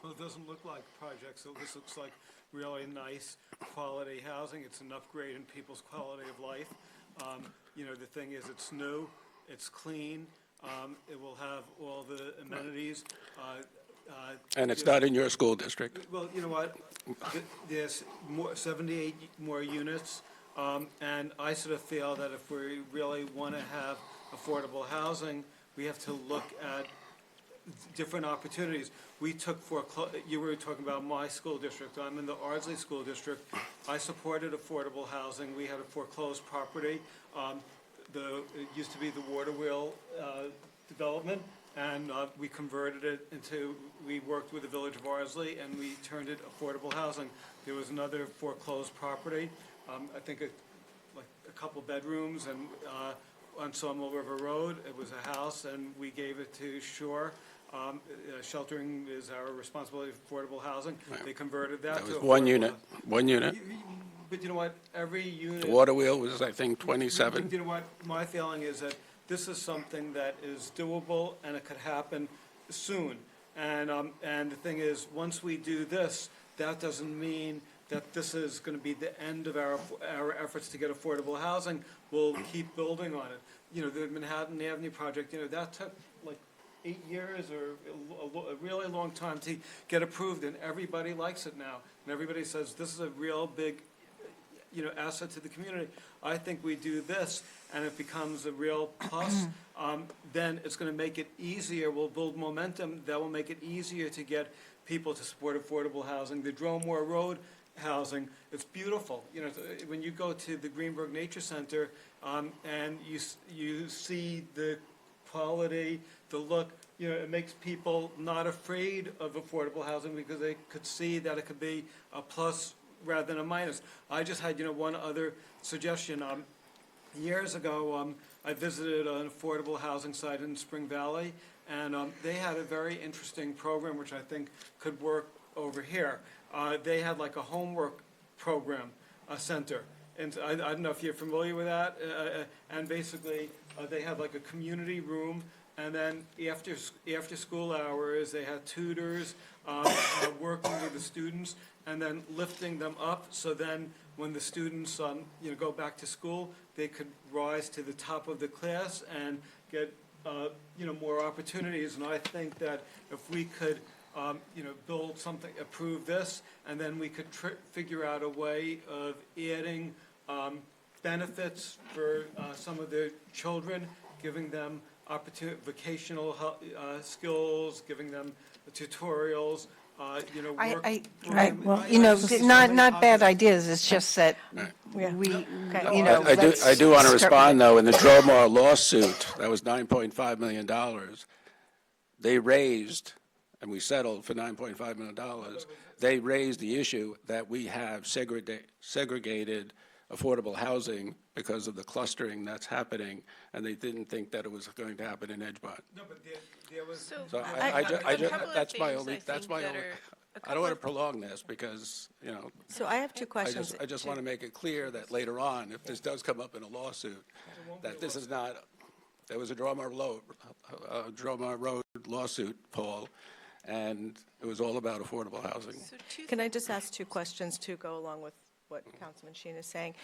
G: Well, it doesn't look like projects. This looks like really nice quality housing. It's an upgrade in people's quality of life. You know, the thing is, it's new, it's clean, it will have all the amenities.
D: And it's not in your school district.
G: Well, you know what? There's 78 more units, and I sort of feel that if we really want to have affordable housing, we have to look at different opportunities. We took you were talking about my school district. I'm in the Ardsley School District. I supported affordable housing. We had a foreclosed property. It used to be the water wheel development, and we converted it into, we worked with the Village of Ardsley, and we turned it affordable housing. There was another foreclosed property, I think like a couple bedrooms, and on Sawmill River Road, it was a house, and we gave it to Shore. Sheltering is our responsibility for affordable housing. They converted that
D: That
G: to
D: was one
G: affordable
D: unit.
G: But you know what? Every unit.
D: The water wheel was, I think, 27.
G: You know what? My feeling is that this is something that is doable and it could happen soon. And the thing is, once we do this, that doesn't mean that this is going to be the end of our efforts to get affordable housing. We'll keep building on it. You know, the Manhattan Avenue project, you know, that took like 8 years or a really long time to get approved, and everybody likes it now. And everybody says this is a real big asset to the community. I think we do this, and it becomes a real plus, then it's going to make it easier. We'll build momentum that will make it easier to get people to support affordable housing. The Dromore Road housing, it's beautiful. When you go to the Greenburgh Nature Center, and you see the quality, the look, it makes people not afraid of affordable housing because they could see that it could be a plus rather than a minus. I just had, one other suggestion. Years ago, I visited an affordable housing site in Spring Valley, and they had a very interesting program which I think could work over here. They had like a homework program, center. And I don't know if you're familiar with that. And basically, they had like a community room, and then after school hours, they had tutors working with the students, and then lifting them up. So then, when the students go back to school, they could rise to the top of the class and get more opportunities. And I think that if we could build something, approve this, and then we could figure out a way of adding benefits for some of the children, giving them vocational skills, giving them tutorials, work.
A: Not bad ideas, it's just that
I: Yeah.
A: we,
I: Okay.
D: I do want to respond, though. In the Dromore lawsuit, that was $9.5 million. They raised, and we settled for $9.5 million. They raised the issue that we have segregated affordable housing because of the clustering that's happening, and they didn't think that it was going to happen in Edgemont.
G: No, but there was.
D: So that's my only, I don't want to prolong this because,
I: So I have two questions.
D: I just want to make it clear that later on, if this does come up in a lawsuit, that this is not, there was a Dromore Road lawsuit, Paul, and it was all about affordable housing.
I: Can I just ask two questions to go along with what Councilman Sheen is saying?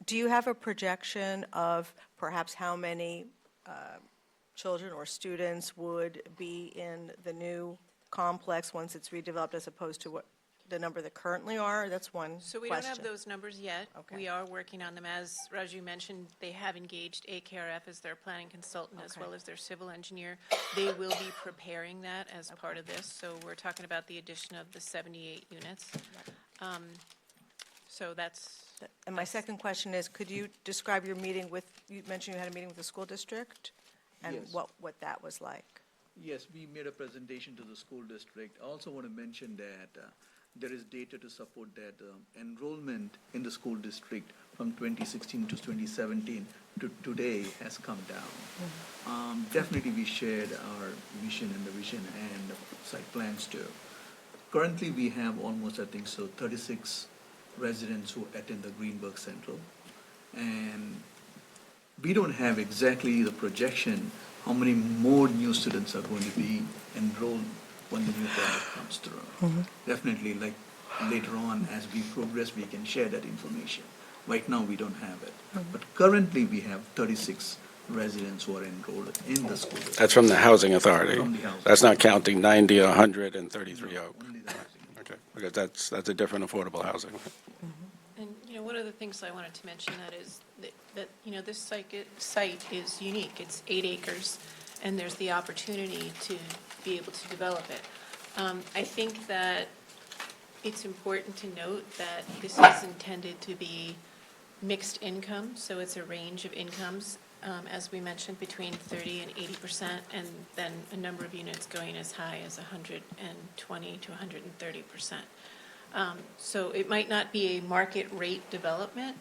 I: Do you have a projection of perhaps how many children or students would be in the new complex once it's redeveloped as opposed to what the number that currently are? That's one question.
B: So we don't have those numbers yet.
I: Okay.
B: We are working on them. As Raju mentioned, they have engaged AKRF as their planning consultant as
I: Okay.
B: well as their civil engineer. They will be preparing that as part of this. So we're talking about the addition of the 78 units. So that's.
I: And my second question is, could you describe your meeting with, you mentioned you had a meeting with the school district? And
F: Yes.
I: what that was like?
F: Yes, we made a presentation to the school district. I also want to mention that there is data to support that enrollment in the school district from 2016 to 2017 to today has come down. Definitely we shared our mission and the vision and the site plans too. Currently we have almost, 36 residents who attend the Greenburgh Central. And we don't have exactly the projection how many more new students are going to be enrolled when the new project comes through. Definitely, like later on, as we progress, we can share that information. Right now, we don't have it. But currently, we have 36 residents who are enrolled in the school district.
D: That's from the Housing Authority.
F: From the Housing
D: That's not counting 90, 100, and 33 Oak.
F: Only the housing.
D: Okay, because that's a different affordable housing.
B: And, one of the things I wanted to mention that is that this site is unique. It's 8 acres, and there's the opportunity to be able to develop it. I think that it's important to note that this is intended to be mixed income, so it's a range of incomes, as we mentioned, between 30 and 80%, and then a number of units going as high as 120 to 130%. So it might not be a market rate development,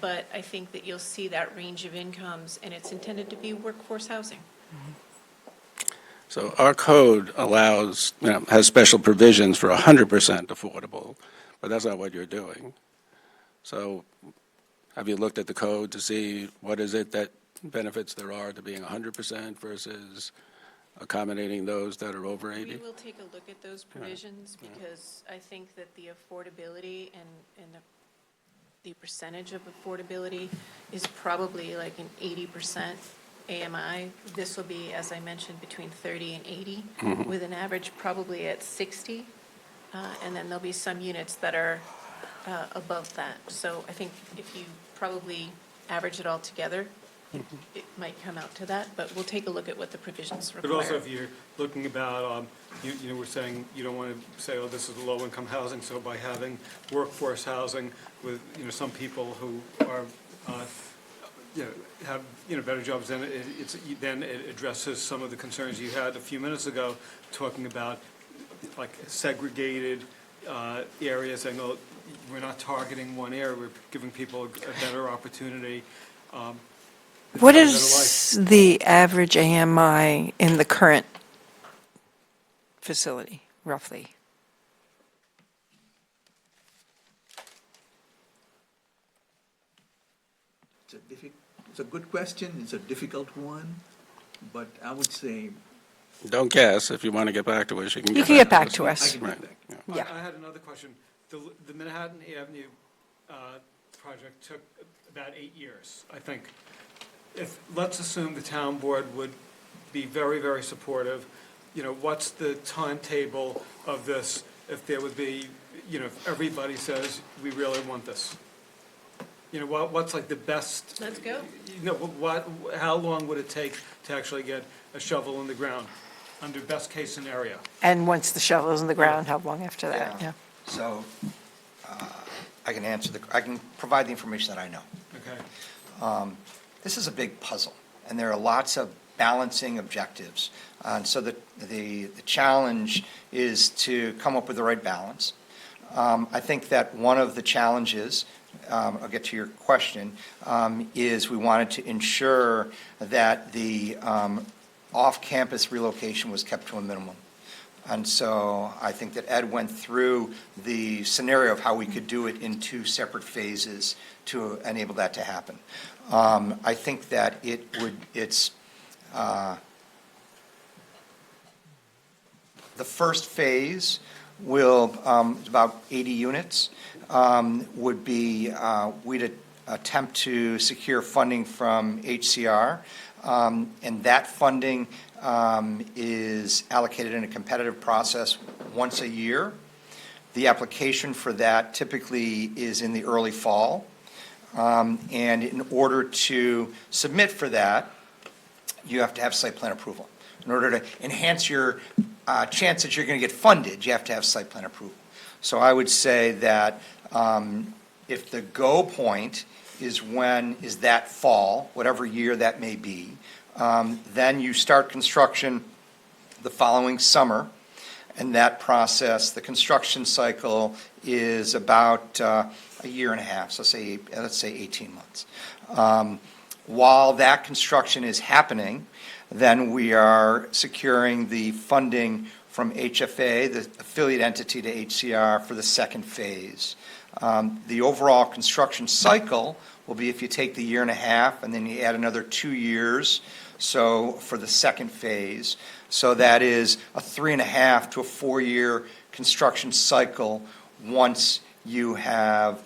B: but I think that you'll see that range of incomes, and it's intended to be workforce housing.
D: So our code allows, has special provisions for 100% affordable, but that's not what you're doing. So have you looked at the code to see what is it that benefits there are to being 100% versus accommodating those that are over 80?
B: We will take a look at those provisions because I think that the affordability and the percentage of affordability is probably like an 80% AMI. This will be, as I mentioned, between 30 and 80, with an average probably at 60. And then there'll be some units that are above that. So I think if you probably average it all together, it might come out to that, but we'll take a look at what the provisions
G: But also,
B: require.
G: if you're looking about, we're saying you don't want to say, oh, this is low-income housing, so by having workforce housing with, some people who are, have, better jobs, then it addresses some of the concerns you had a few minutes ago, talking about, like, segregated areas, saying, oh, we're not targeting one area, we're giving people a better opportunity.
A: What
G: Better life.
A: is the average AMI in the current facility, roughly?
F: It's a good question, it's a difficult one, but I would say,
D: Don't guess. If you want to get back to us, you can
A: You
D: get
A: can get back
D: us.
A: to us.
F: I can
D: Right.
F: do that.
D: Yeah.
A: Yeah.
G: I had another question. The Manhattan Avenue project took about 8 years, I think. Let's assume the town board would be very, very supportive, what's the timetable of this if there would be, if everybody says, we really want this? What's like the best?
B: Let's go.
G: How long would it take to actually get a shovel in the ground under best-case scenario?
A: And once the shovel is in the ground, how long after that?
J: Yeah.
A: Yeah.
J: So I can provide the information that I know.
G: Okay.
J: This is a big puzzle, and there are lots of balancing objectives. And so the challenge is to come up with the right balance. I think that one of the challenges, I'll get to your question, is we wanted to ensure that the off-campus relocation was kept to a minimum. And so I think that Ed went through the scenario of how we could do it in 2 separate phases to enable that to happen. I think that it's the first phase will, about 80 units, would be, we'd attempt to secure funding from HCR, and that funding is allocated in a competitive process once a year. The application for that typically is in the early fall. And in order to submit for that, you have to have site plan approval. In order to enhance your chance that you're going to get funded, you have to have site plan approval. So I would say that if the go point is that fall, whatever year that may be, then you start construction the following summer, and that process, the construction cycle is about a year and a half, so let's say 18 months. While that construction is happening, then we are securing the funding from HFA, the affiliate entity to HCR, for the second phase. The overall construction cycle will be, if you take the year and a half and then you add another 2 years, so for the second phase. So that is a 3.5 to a 4-year construction cycle once you have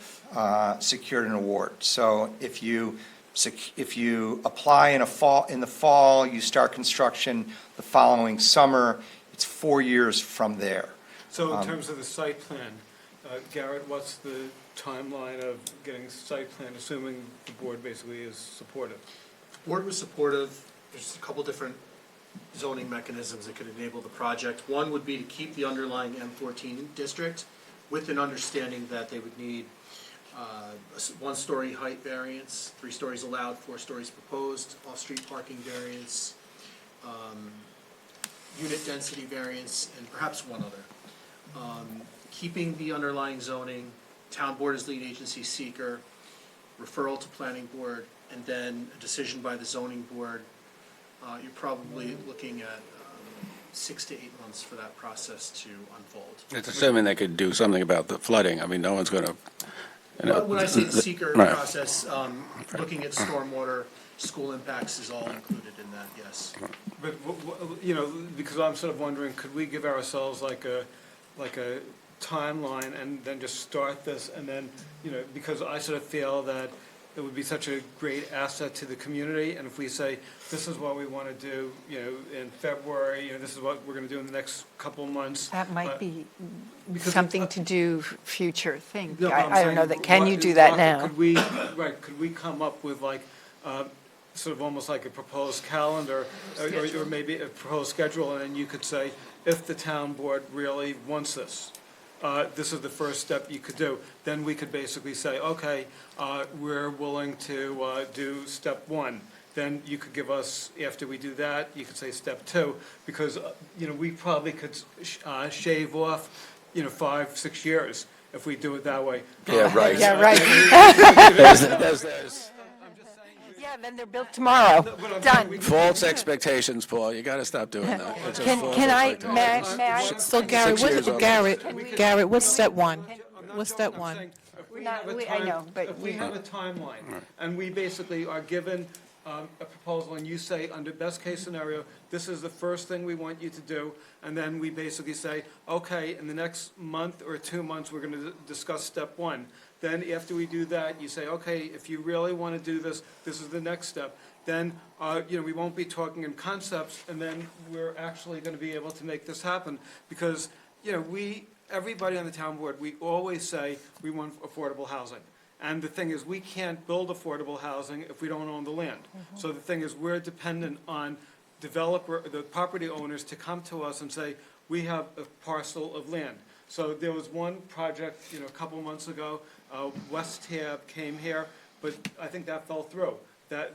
J: secured an award. So if you apply in the fall, you start construction the following summer, it's 4 years from there.
G: So in terms of the site plan, Garrett, what's the timeline of getting site plan, assuming the board basically is supportive?
H: The board was supportive. There's a couple different zoning mechanisms that could enable the project. One would be to keep the underlying M14 district with an understanding that they would need a 1-story height variance, 3 stories allowed, 4 stories proposed, off-street parking variance, unit density variance, and perhaps one other. Keeping the underlying zoning, town board as lead agency seeker, referral to planning board, and then a decision by the zoning board. You're probably looking at 6 to 8 months for that process to unfold.
D: It's assuming they could do something about the flooding. I mean, no one's going to,
H: When I say the seeker
D: Right.
H: process, looking at stormwater, school impacts is all included in that, yes.
G: But, because I'm sort of wondering, could we give ourselves like a timeline and then just start this and then, because I sort of feel that it would be such a great asset to the community, and if we say, this is what we want to do, in February, this is what we're going to do in the next couple of months.
A: That might be
G: because
A: something to do future thing.
G: No, but I'm
A: I don't know
G: saying,
A: that, can you do that now?
G: Could we come up with like, sort of almost like a proposed calendar, or maybe a proposed schedule, and then you could say, if the town board really wants this, this is the first step you could do. Then we could basically say, okay, we're willing to do step one. Then you could give us, after we do that, you could say step two, because, we probably could shave off, 5, 6 years if we do it that way.
D: Yeah, right.
A: Yeah, right.
D: There's
A: Yeah, then they're built tomorrow. Done.
D: false expectations, Paul. You got to stop doing that. It's just false
A: Can I,
D: expectations.
A: may I?
E: So Gary,
D: 6 years old.
E: Garrett, what's step one? What's step
G: I'm
E: one?
G: saying, if we
A: Not-
G: have a
A: I know, but
G: if we have a timeline, and we basically are given a proposal, and you say, under best-case scenario, this is the first thing we want you to do, and then we basically say, okay, in the next month or 2 months, we're going to discuss step one. Then after we do that, you say, okay, if you really want to do this, this is the next step. Then, we won't be talking in concepts, and then we're actually going to be able to make this happen. Because, everybody on the town board, we always say we want affordable housing. And the thing is, we can't build affordable housing if we don't own the land. So the thing is, we're dependent on the property owners to come to us and say, we have a parcel of land. So there was one project, a couple months ago, West Tab came here, but I think that fell through. That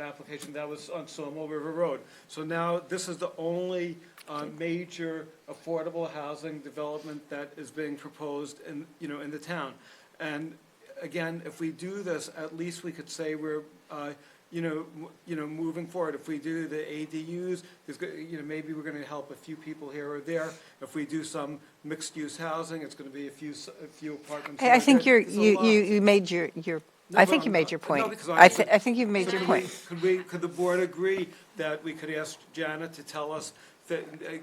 G: application, that was on Sawmill River Road. So now this is the only major affordable housing development that is being proposed in the town. And again, if we do this, at least we could say we're, moving forward. If we do the ADUs, maybe we're going to help a few people here or there. If we do some mixed-use housing, it's going to be a few apartments.
A: I think
G: here.
A: you made your, I think you made your point.
G: No, because
A: I think you've made your point.
G: Could the board agree that we could ask Janet to tell us,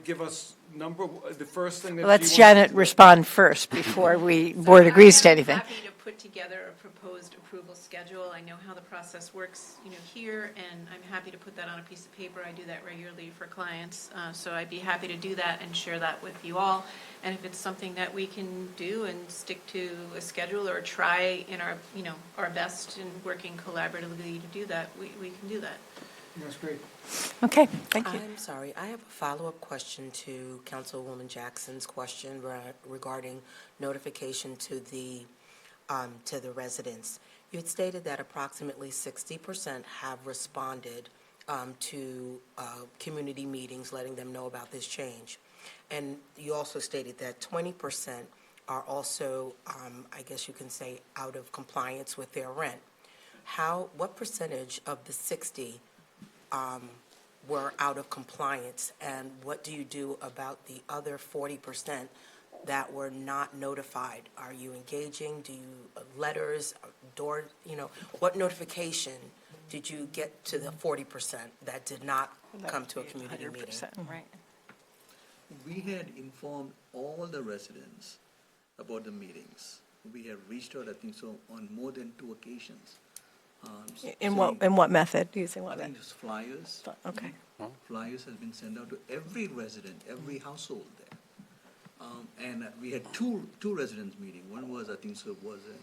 G: give us the first thing that she
A: Let's
G: wants
A: Janet
G: to do?
A: respond first before board agrees to anything.
B: I'm happy to put together a proposed approval schedule. I know how the process works, here, and I'm happy to put that on a piece of paper. I do that regularly for clients, so I'd be happy to do that and share that with you all. And if it's something that we can do and stick to a schedule or try in our, our best in working collaboratively to do that, we can do that.
G: That's great.
A: Okay, thank you.
L: I'm sorry, I have a follow-up question to Councilwoman Jackson's question regarding notification to the residents. You had stated that approximately 60% have responded to community meetings, letting them know about this change. And you also stated that 20% are also, I guess you can say, out of compliance with their rent. What percentage of the 60 were out of compliance, and what do you do about the other 40% that were not notified? Are you engaging? Do you letters, door? What notification did you get to the 40% that did not come to a community meeting?
A: 100%, right.
F: We had informed all the residents about the meetings. We have reached out, I think so, on more than 2 occasions.
I: In what method? Using
F: I
I: what
F: think
I: method?
F: it's flyers.
I: Okay.
F: Flyers has been sent out to every resident, every household there. And we had two residents meeting. One was, I think so, was in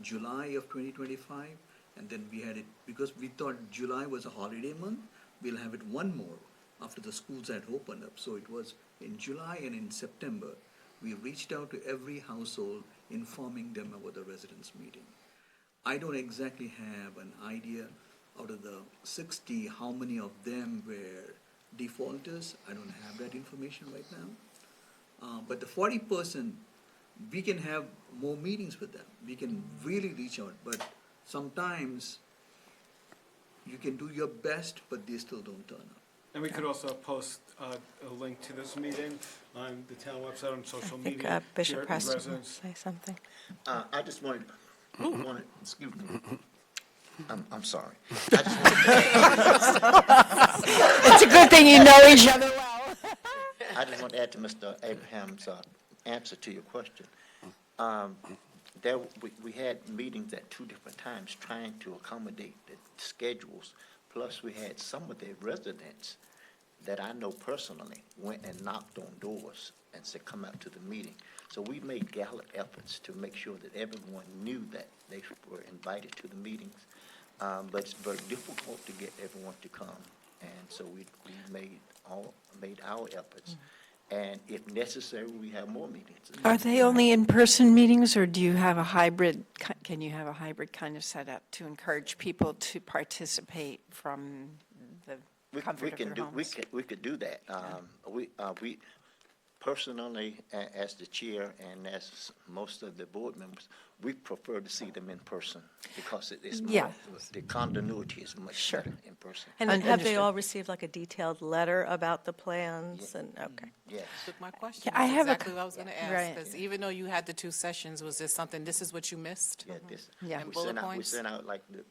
F: July of 2025, and then we had it, because we thought July was a holiday month, we'll have it one more after the schools had opened up. So it was in July and in September, we reached out to every household, informing them about the residents meeting. I don't exactly have an idea out of the 60, how many of them were defaulters. I don't have that information right now. But the 40%, we can have more meetings with them. We can really reach out, but sometimes you can do your best, but they still don't turn up.
G: And we could also post a link to this meeting on the town website, on social
I: I think
G: media.
I: Bishop
G: share it with
I: Preston will
G: residents.
I: say something.
K: I just excuse me. I'm sorry. I
A: It's a good thing you know each other well.
K: just want to add to Mr. Abraham's answer to your question. we had meetings at 2 different times trying to accommodate the schedules. Plus, we had some of the residents that I know personally went and knocked on doors and said, come out to the meeting. So we made gallant efforts to make sure that everyone knew that they were invited to the meetings. But it's very difficult to get everyone to come. And so we made our efforts. And if necessary, we have more meetings.
A: Are they only in-person meetings, or do you have a hybrid, can you have a hybrid kind of setup to encourage people to participate from the comfort of their homes?
K: We could do that. We personally, as the chair and as most of the board members, we prefer to see them in person because it is more, the continuity is much better in person.
I: And have they
A: Understood.
I: all received like a detailed letter about the plans and, okay.
K: Yes.
E: Took my question.
A: I
E: That's
A: have a
E: exactly what I was going to ask,
A: right.
E: because even though you had the 2 sessions, was there something, this is what you missed?
K: Yeah, this,
A: Yeah.
E: And
K: we
E: bullet
K: sent out,
E: points?
K: like the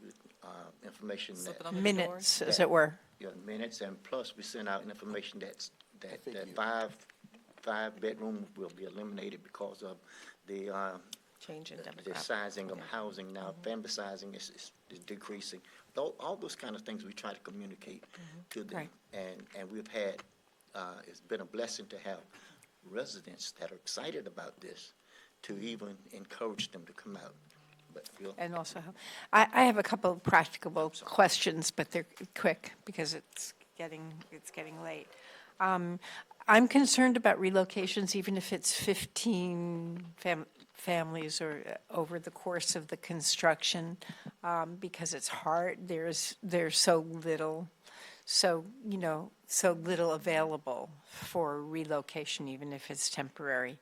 K: information
E: Slip it
K: that,
E: under the
A: Minutes,
E: doors?
A: as it were.
K: minutes, and plus we sent out information that 5-bedroom will be eliminated because of the,
I: Change in
K: the
I: demographics.
K: sizing of housing now, family sizing is decreasing. All those kind of things we try to communicate to them.
A: Right.
K: And we've had, it's been a blessing to have residents that are excited about this, to even encourage them to come out. But we'll,
A: And also, I have a couple of practicable questions, but they're quick because it's getting late. I'm concerned about relocations, even if it's 15 families or over the course of the construction, because it's hard. There's so little available for relocation, even if it's temporary.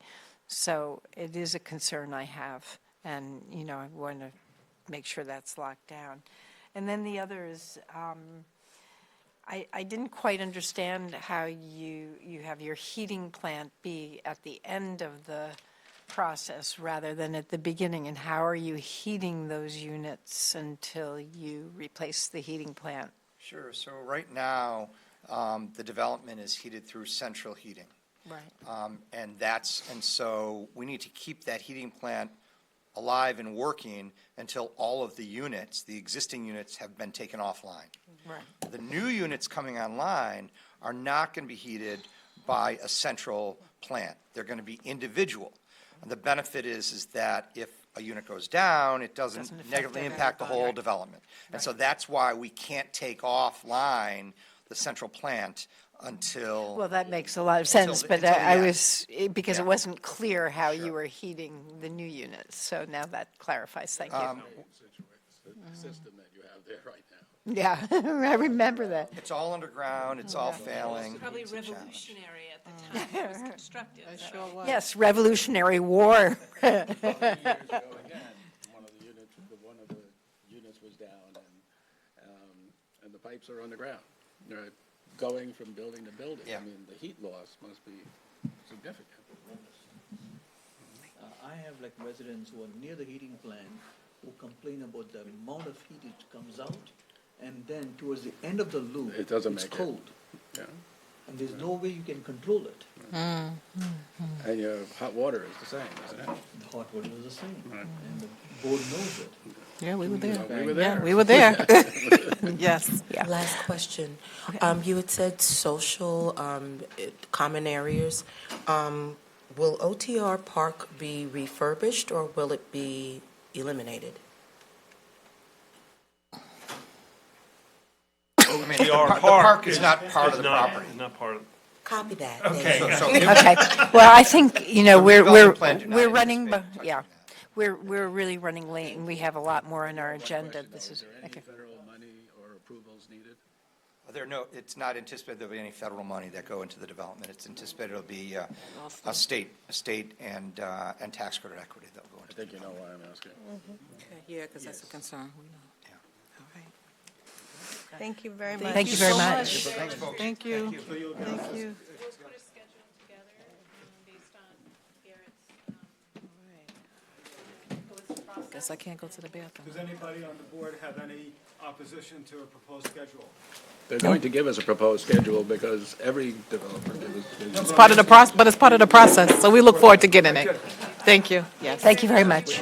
A: So it is a concern I have, and I want to make sure that's locked down. And then the other is, I didn't quite understand how you have your heating plant be at the end of the process rather than at the beginning, and how are you heating those units until you replace the heating plant?
J: Sure. So right now, the development is heated through central heating.
A: Right.
J: And so we need to keep that heating plant alive and working until all of the units, the existing units, have been taken offline.
A: Right.
J: The new units coming online are not going to be heated by a central plant. They're going to be individual. And the benefit is that if a unit goes down, it doesn't
A: affect
J: negatively
A: everything.
J: impact the whole development. And so that's why we can't take offline the central plant until.
A: Well, that makes a lot of
J: Until
A: sense,
J: the-
A: but
J: until the
A: I
J: end.
A: was, because
J: Yeah.
A: it wasn't clear how you
J: Sure.
A: were heating the new units, so now that clarifies, thank you.
M: System that you have there right now.
A: Yeah, I remember that.
J: It's all underground, it's all failing.
B: Probably
J: It's a challenge.
B: revolutionary at the time it was constructed.
E: It
B: so-
E: sure was.
A: Yes, Revolutionary War.
M: Years ago, again, one of the units was down, and the pipes are underground. They're going from building to building.
J: Yeah.
M: I mean, the heat loss must be significant.
F: I have like residents who are near the heating plant who complain about the amount of heat it comes out, and then towards the end of the loop,
M: It doesn't
F: it's
M: make it.
F: cold,
M: Yeah.
F: and there's no way you can control it.
M: And your hot water is the same, isn't it?
F: The hot water is the same,
M: Right.
F: and the board knows it.
E: Yeah, we were there.
M: We were
E: Yeah,
M: there.
E: we were there. Yes.
L: Last question. You had said social common areas. Will OTR Park be refurbished, or will it be eliminated?
J: I mean, the park is not part of the property.
C: Not part of,
L: Copy that.
C: okay.
J: So
A: Okay, well, I think, we're
J: development plan did not
A: running,
J: anticipate touching
A: yeah,
J: that.
A: we're really running late, and we have a lot more on our agenda. This is,
M: Is there any
A: okay.
M: federal money or approvals needed?
J: It's not anticipated there'll be any federal money that go into the development. It's anticipated it'll be a state and tax credit equity that'll go
M: I
J: into it.
M: think you know why I'm asking.
E: Yeah, because that's a concern. We know.
J: Yeah.
E: All right.
I: Thank you very much.
A: Thank you very
E: so
A: much.
J: Thanks, folks.
E: Thank you.
J: Thank you.
E: Thank you.
B: We'll put a schedule together based on Garrett's.
E: Guess I can't go to the bathroom.
G: Does anybody on the board have any opposition to a proposed schedule?
M: They're going to give us a proposed schedule because every developer gives
E: It's part of the process, but it's part of the process, so we look forward to getting it. Thank you. Yes.
A: Thank you very much.